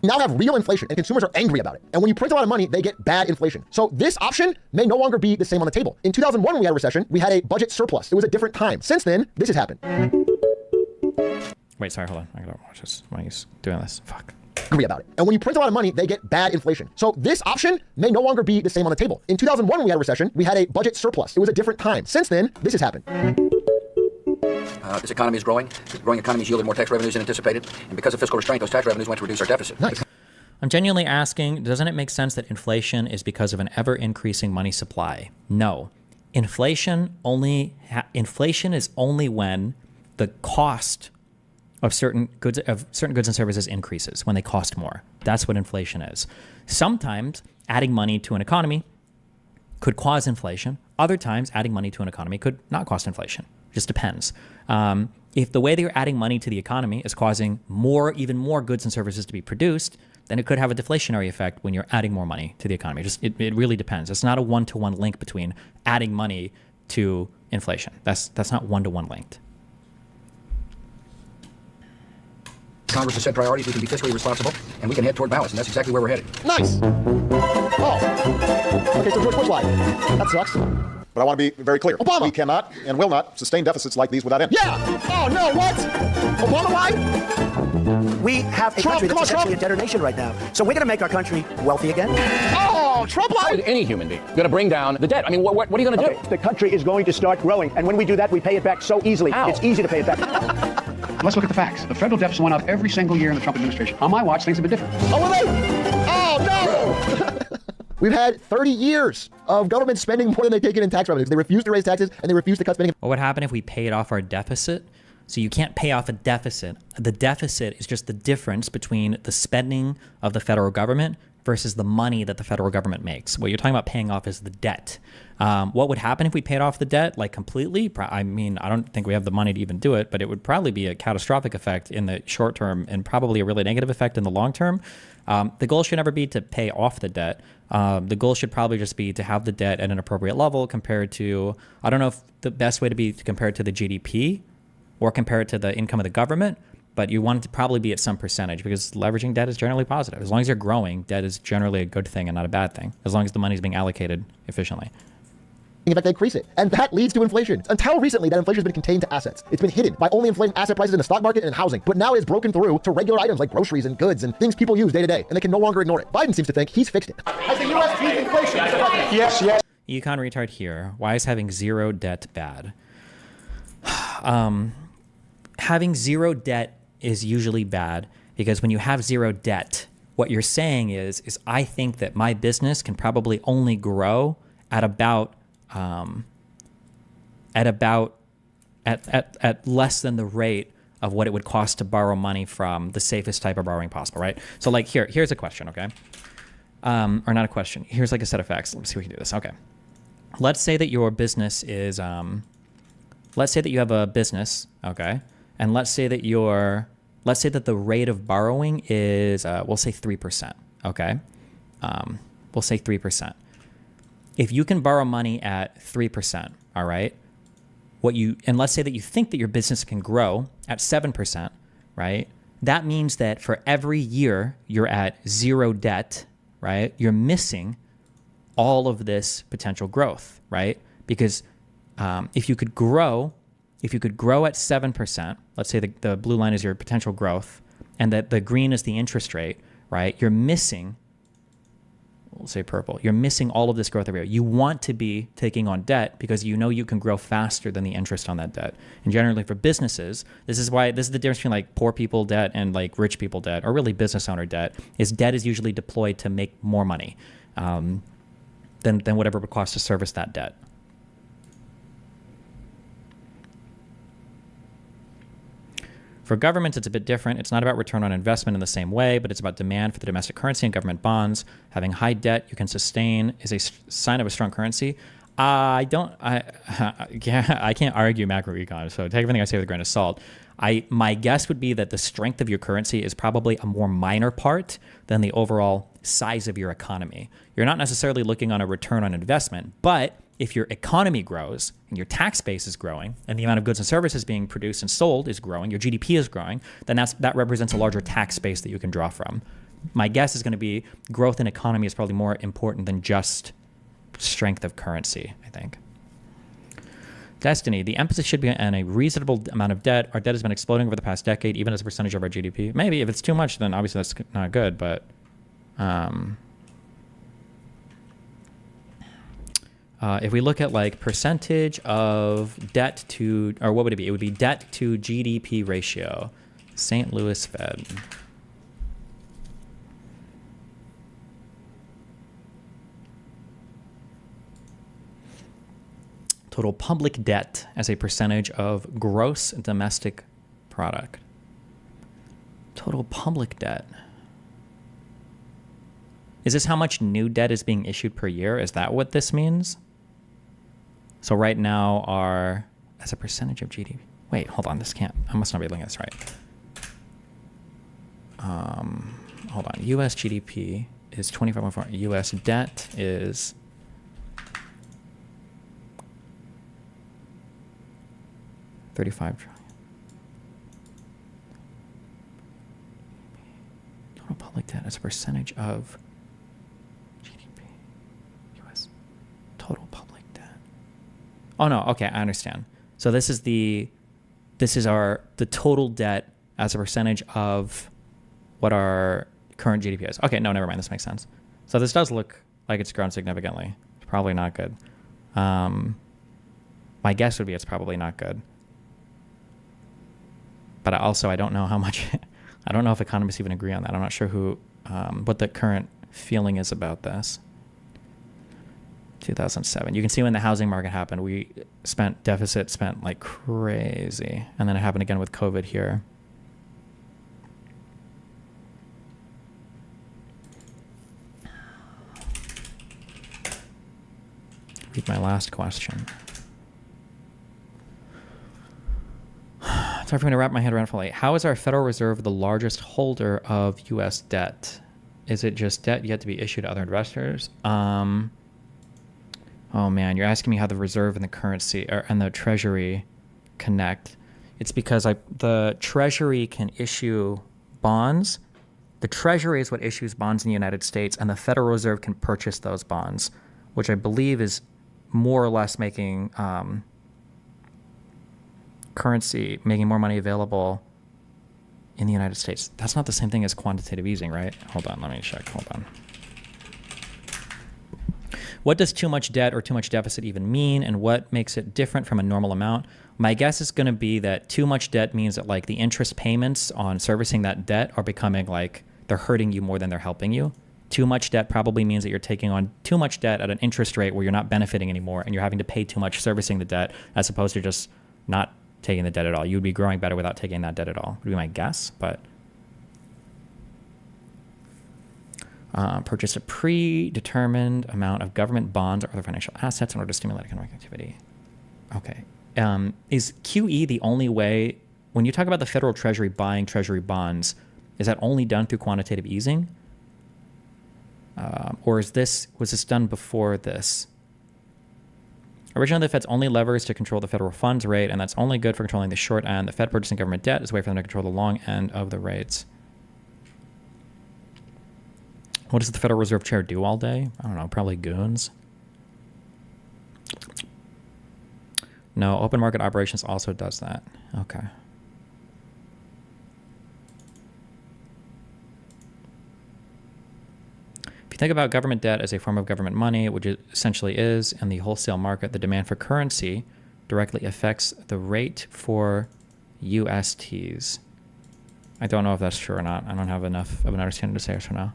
Now have real inflation and consumers are angry about it. And when you print a lot of money, they get bad inflation. So this option may no longer be the same on the table. In 2001, when we had a recession, we had a budget surplus. It was a different time. Since then, this has happened. Wait, sorry, hold on. I gotta watch this when he's doing this. Fuck. Angry about it. And when you print a lot of money, they get bad inflation. So this option may no longer be the same on the table. In 2001, when we had a recession, we had a budget surplus. It was a different time. Since then, this has happened. This economy is growing. The growing economy has yielded more tax revenues than anticipated. And because of fiscal restraint, those tax revenues went to reduce our deficit. Nice. I'm genuinely asking, doesn't it make sense that inflation is because of an ever-increasing money supply? No. Inflation is only when the cost of certain goods and services increases, when they cost more. That's what inflation is. Sometimes adding money to an economy could cause inflation. Other times adding money to an economy could not cause inflation. Just depends. If the way that you're adding money to the economy is causing even more goods and services to be produced, then it could have a deflationary effect when you're adding more money to the economy. It really depends. It's not a one-to-one link between adding money to inflation. That's not one-to-one linked. Congress has set priorities. We can be fiscally responsible, and we can head toward balance, and that's exactly where we're headed. Nice. Oh. Okay, so George Bush lied. That sucks. But I want to be very clear. Obama. We cannot and will not sustain deficits like these without end. Yeah. Oh, no, what? Obama lied? We have a country that's essentially a debtor nation right now. So we're going to make our country wealthy again. Oh, Trump lied? How is any human being going to bring down the debt? I mean, what are you going to do? The country is going to start growing. And when we do that, we pay it back so easily. How? It's easy to pay it back. Let's look at the facts. The federal deficit went up every single year in the Trump administration. On my watch, things have been different. Oh, were they? Oh, no. We've had 30 years of government spending more than they take in tax revenues. They refuse to raise taxes and they refuse to cut spending. What would happen if we paid off our deficit? So you can't pay off a deficit. The deficit is just the difference between the spending of the federal government versus the money that the federal government makes. What you're talking about paying off is the debt. What would happen if we paid off the debt like completely? I mean, I don't think we have the money to even do it, but it would probably be a catastrophic effect in the short term and probably a really negative effect in the long term. The goal should never be to pay off the debt. The goal should probably just be to have the debt at an appropriate level compared to, I don't know if the best way to be to compare it to the GDP or compare it to the income of the government, but you want it to probably be at some percentage because leveraging debt is generally positive. As long as you're growing, debt is generally a good thing and not a bad thing, as long as the money is being allocated efficiently. In fact, they increase it. And that leads to inflation. Until recently, that inflation has been contained to assets. It's been hidden by only inflating asset prices in the stock market and in housing. But now it's broken through to regular items like groceries and goods and things people use day to day. And they can no longer ignore it. Biden seems to think he's fixed it. Has the U.S. beat inflation? Yes. Econ retard here. Why is having zero debt bad? Having zero debt is usually bad because when you have zero debt, what you're saying is I think that my business can probably only grow at less than the rate of what it would cost to borrow money from the safest type of borrowing possible, right? So like here's a question, okay? Or not a question. Here's like a set of facts. Let me see if we can do this. Okay. Let's say that your business is let's say that you have a business, okay, and let's say that the rate of borrowing is, we'll say 3%, okay? We'll say 3%. If you can borrow money at 3%, all right, and let's say that you think that your business can grow at 7%, right? That means that for every year you're at zero debt, right? You're missing all of this potential growth, right? Because if you could grow at 7%, let's say the blue line is your potential growth, and that the green is the interest rate, right? You're missing, we'll say purple, you're missing all of this growth every year. You want to be taking on debt because you know you can grow faster than the interest on that debt. And generally for businesses, this is the difference between like poor people debt and like rich people debt, or really business owner debt, is debt is usually deployed to make more money than whatever it would cost to service that debt. For governments, it's a bit different. It's not about return on investment in the same way, but it's about demand for the domestic currency and government bonds. Having high debt you can sustain is a sign of a strong currency. I can't argue macroecon, so take everything I say with a grain of salt. My guess would be that the strength of your currency is probably a more minor part than the overall size of your economy. You're not necessarily looking on a return on investment, but if your economy grows and your tax base is growing and the amount of goods and services being produced and sold is growing, your GDP is growing, then that represents a larger tax base that you can draw from. My guess is going to be growth in economy is probably more important than just strength of currency, I think. Destiny, the emphasis should be on a reasonable amount of debt. Our debt has been exploding over the past decade, even as a percentage of our GDP. Maybe if it's too much, then obviously that's not good, but if we look at like percentage of debt to, or what would it be? It would be debt to GDP ratio. St. Louis Fed. Total public debt as a percentage of gross domestic product. Total public debt. Is this how much new debt is being issued per year? Is that what this means? So right now as a percentage of GDP. Wait, hold on, I must not be looking at this right. Hold on, US GDP is 25.4. US debt is 35 trillion. Total public debt as a percentage of GDP. US total public debt. Oh no, okay, I understand. So this is the total debt as a percentage of what our current GDP is. Okay, no, never mind. This makes sense. So this does look like it's grown significantly. It's probably not good. My guess would be it's probably not good. But I don't know how much, I don't know if economists even agree on that. I'm not sure what the current feeling is about this. 2007. You can see when the housing market happened, deficit spent like crazy. And then it happened again with COVID here. Read my last question. It's hard for me to wrap my head around fully. How is our Federal Reserve the largest holder of U.S. debt? Is it just debt yet to be issued to other investors? Oh man, you're asking me how the reserve and the currency and the Treasury connect. It's because the Treasury can issue bonds. The Treasury is what issues bonds in the United States, and the Federal Reserve can purchase those bonds, which I believe is more or less making currency, making more money available in the United States. That's not the same thing as quantitative easing, right? Hold on, let me check. Hold on. What does too much debt or too much deficit even mean, and what makes it different from a normal amount? My guess is going to be that too much debt means that like the interest payments on servicing that debt are becoming like they're hurting you more than they're helping you. Too much debt probably means that you're taking on too much debt at an interest rate where you're not benefiting anymore, and you're having to pay too much servicing the debt as opposed to just not taking the debt at all. You would be growing better without taking that debt at all, would be my guess. But purchase a predetermined amount of government bonds or other financial assets in order to stimulate economic activity. Okay. Is QE the only way, when you talk about the Federal Treasury buying Treasury bonds, is that only done through quantitative easing? Or was this done before this? Originally, the Fed's only lever is to control the federal funds rate, and that's only good for controlling the short end. The Fed purchasing government debt is a way for them to control the long end of the rates. What does the Federal Reserve Chair do all day? I don't know, probably goons. No, open market operations also does that. Okay. If you think about government debt as a form of government money, which it essentially is, in the wholesale market, the demand for currency directly affects the rate for USTs. I don't know if that's true or not. I don't have enough of an understanding to say yes or no.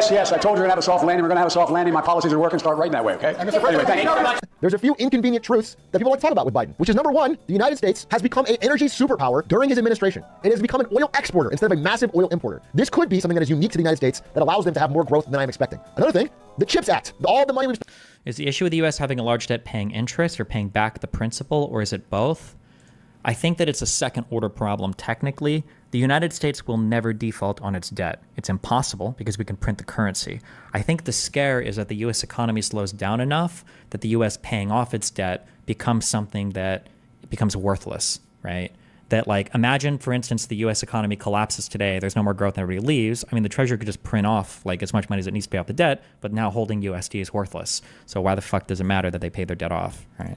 Yes, I told you we're going to have a soft landing. We're going to have a soft landing. My policies are working. Start right that way, okay? Anyway, thank you. There's a few inconvenient truths that people like to talk about with Biden, which is number one, the United States has become an energy superpower during his administration. It has become an oil exporter instead of a massive oil importer. This could be something that is unique to the United States that allows them to have more growth than I'm expecting. Another thing, the CHIPS Act, all the money. Is the issue with the U.S. having a large debt paying interest or paying back the principal, or is it both? I think that it's a second order problem technically. The United States will never default on its debt. It's impossible because we can print the currency. I think the scare is that the U.S. economy slows down enough that the U.S. paying off its debt becomes something that becomes worthless, right? That, like, imagine, for instance, the U.S. economy collapses today. There's no more growth and everybody leaves. I mean, the Treasury could just print off, like, as much money as it needs to pay off the debt, but now holding USD is worthless. So why the fuck does it matter that they pay their debt off, right?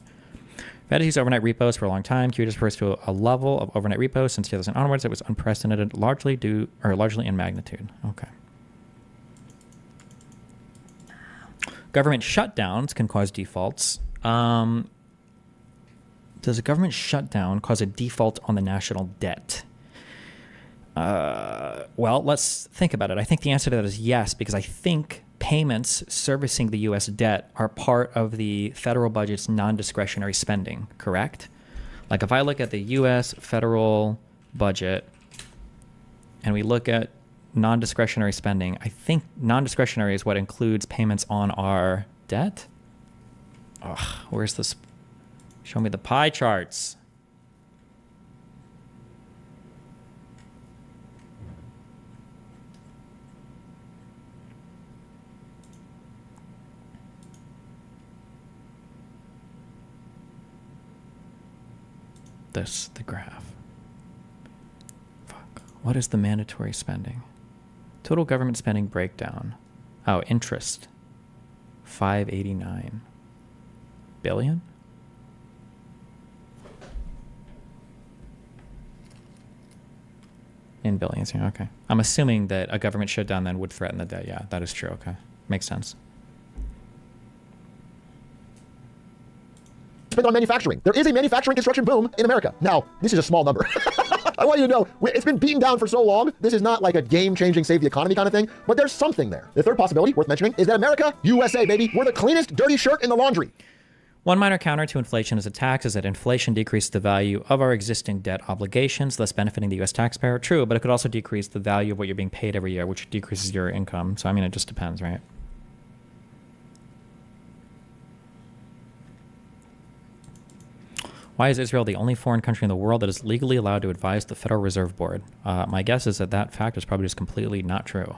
Fed has used overnight repos for a long time. QE refers to a level of overnight repos since 2000 onwards that was unprecedented, largely in magnitude. Okay. Government shutdowns can cause defaults. Does a government shutdown cause a default on the national debt? Well, let's think about it. I think the answer to that is yes, because I think payments servicing the U.S. debt are part of the federal budget's non-discretionary spending, correct? Like if I look at the U.S. federal budget and we look at non-discretionary spending, I think non-discretionary is what includes payments on our debt. Ugh, where's this? Show me the pie charts. The graph. Fuck. What is the mandatory spending? Total government spending breakdown. Oh, interest. 589 billion? In billions, yeah, okay. I'm assuming that a government shutdown then would threaten the debt. Yeah, that is true, okay. Makes sense. Spend on manufacturing. There is a manufacturing construction boom in America. Now, this is a small number. I want you to know, it's been beaten down for so long. This is not like a game-changing, save the economy kind of thing, but there's something there. The third possibility worth mentioning is that America, USA, baby, we're the cleanest dirty shirt in the laundry. One minor counter to inflation as a tax is that inflation decreases the value of our existing debt obligations, thus benefiting the U.S. taxpayer. True, but it could also decrease the value of what you're being paid every year, which decreases your income. So, I mean, it just depends, right? Why is Israel the only foreign country in the world that is legally allowed to advise the Federal Reserve Board? My guess is that fact is probably just completely not true.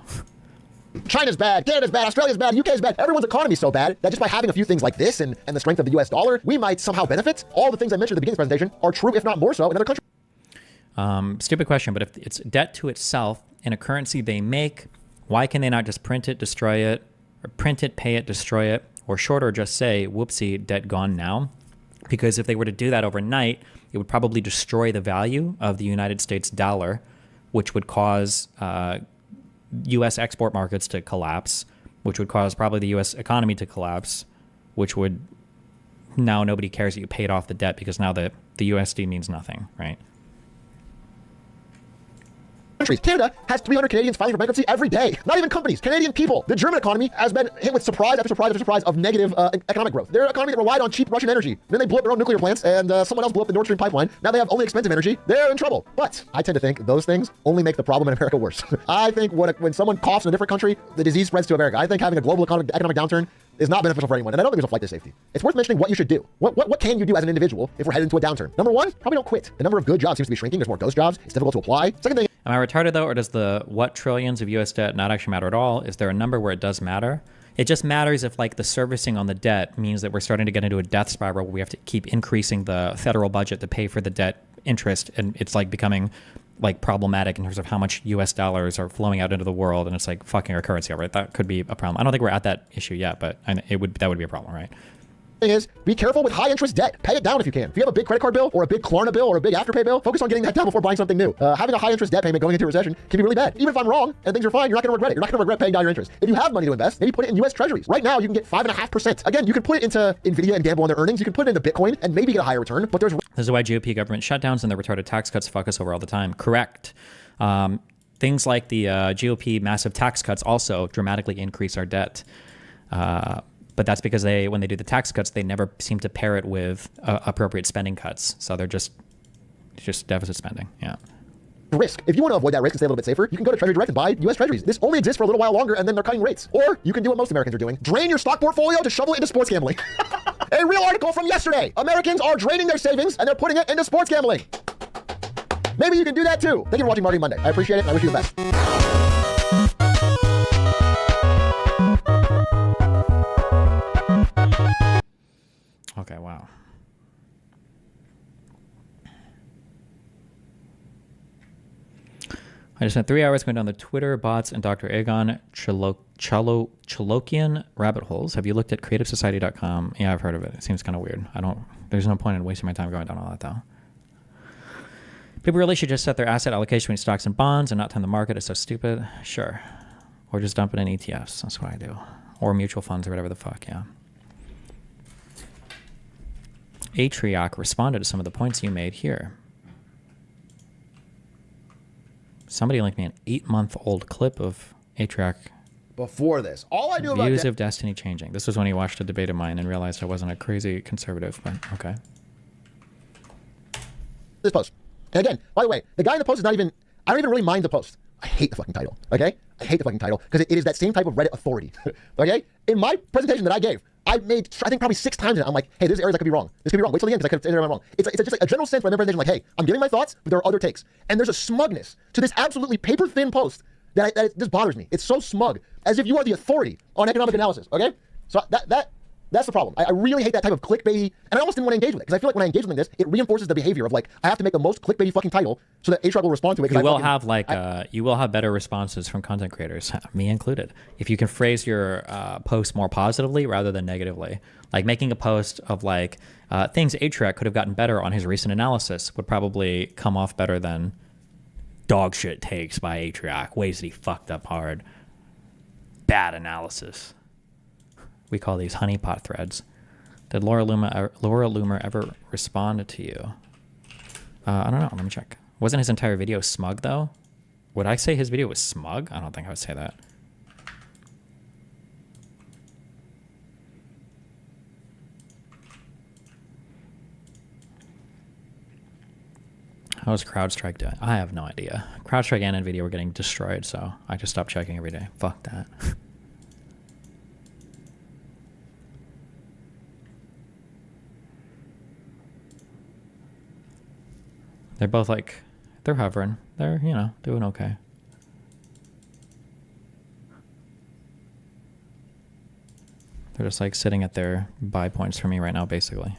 China's bad, Canada's bad, Australia's bad, UK's bad. Everyone's economy is so bad that just by having a few things like this and the strength of the US dollar, we might somehow benefit. All the things I mentioned at the beginning of the presentation are true, if not more so, in other countries. Stupid question, but if it's debt to itself in a currency they make, why can they not just print it, destroy it, or print it, pay it, destroy it, or shorter, just say, whoopsie, debt gone now? Because if they were to do that overnight, it would probably destroy the value of the United States dollar, which would cause U.S. export markets to collapse, which would cause probably the U.S. economy to collapse, which would, now nobody cares that you paid off the debt because now the USD means nothing, right? countries. Canada has 300 Canadians filing for bankruptcy every day. Not even companies, Canadian people. The German economy has been hit with surprise after surprise after surprise of negative economic growth. They're an economy that relied on cheap Russian energy. Then they blew up their own nuclear plants, and someone else blew up the Nord Stream pipeline. Now they have only expensive energy. They're in trouble. But I tend to think those things only make the problem in America worse. I think when someone coughs in a different country, the disease spreads to America. I think having a global economic downturn is not beneficial for anyone. And I don't think there's a flight to safety. It's worth mentioning what you should do. What can you do as an individual if we're headed into a downturn? Number one, probably don't quit. The number of good jobs seems to be shrinking. There's more ghost jobs. It's difficult to apply. Second thing. Am I retarded though, or does the what trillions of US debt not actually matter at all? Is there a number where it does matter? It just matters if like the servicing on the debt means that we're starting to get into a death spiral where we have to keep increasing the federal budget to pay for the debt interest, and it's like becoming like problematic in terms of how much US dollars are flowing out into the world, and it's like fucking our currency up, right? That could be a problem. I don't think we're at that issue yet, but that would be a problem, right? Thing is, be careful with high interest debt. Pay it down if you can. If you have a big credit card bill or a big Klarna bill or a big Afterpay bill, focus on getting that down before buying something new. Having a high interest debt payment going into a recession can be really bad. Even if I'm wrong and things are fine, you're not going to regret it. You're not going to regret paying down your interest. If you have money to invest, maybe put it in US Treasuries. Right now, you can get 5.5%. Again, you can put it into Nvidia and gamble on their earnings. You can put it into Bitcoin and maybe get a higher return. But there's this is why GOP government shutdowns and the retarded tax cuts fuck us over all the time. Correct. Things like the GOP massive tax cuts also dramatically increase our debt. But that's because when they do the tax cuts, they never seem to pair it with appropriate spending cuts. So they're just deficit spending. Yeah. Risk. If you want to avoid that risk and stay a little bit safer, you can go to Treasury Direct and buy US Treasuries. This only exists for a little while longer, and then they're cutting rates. Or you can do what most Americans are doing: drain your stock portfolio to shovel it into sports gambling. A real article from yesterday. Americans are draining their savings and they're putting it into sports gambling. Maybe you can do that too. Thank you for watching Marketing Monday. I appreciate it, and I wish you the best. Okay, wow. I just spent 3 hours going down the Twitter bots and Dr. Egon Chalokian rabbit holes. Have you looked at creativesociety.com? Yeah, I've heard of it. It seems kind of weird. There's no point in wasting my time going down all that though. People really should just set their asset allocation between stocks and bonds and not time the market. It's so stupid. Sure. Or just dump it in ETFs. That's what I do. Or mutual funds or whatever the fuck, yeah. Atrioc responded to some of the points you made here. Somebody linked me an 8-month-old clip of Atrioc. Before this, all I knew about views of destiny changing. This was when he watched a debate of mine and realized I wasn't a crazy conservative, but okay. This post. And again, by the way, the guy in the post is not even, I don't even really mind the post. I hate the fucking title, okay? I hate the fucking title because it is that same type of Reddit authority, okay? In my presentation that I gave, I made, I think probably 6 times, and I'm like, hey, there's areas that could be wrong. This could be wrong. Wait till the end because I could have said I'm wrong. It's just like a general sense where I make a presentation like, hey, I'm giving my thoughts, but there are other takes. And there's a smugness to this absolutely paper-thin post that it just bothers me. It's so smug, as if you are the authority on economic analysis, okay? So that's the problem. I really hate that type of clickbaity, and I almost didn't want to engage with it because I feel like when I engage with this, it reinforces the behavior of like I have to make the most clickbaity fucking title so that Atrioc will respond to it. You will have better responses from content creators, me included, if you can phrase your post more positively rather than negatively. Like making a post of like things Atrioc could have gotten better on his recent analysis would probably come off better than dog shit takes by Atrioc, ways that he fucked up hard, bad analysis. We call these honeypot threads. Did Laura Loomer ever respond to you? I don't know. Let me check. Wasn't his entire video smug, though? Would I say his video was smug? I don't think I would say that. How's CrowdStrike doing? I have no idea. CrowdStrike and Nvidia were getting destroyed, so I just stopped checking every day. Fuck that. They're both like, they're hovering. They're, doing okay. They're just like sitting at their buy points for me right now, basically.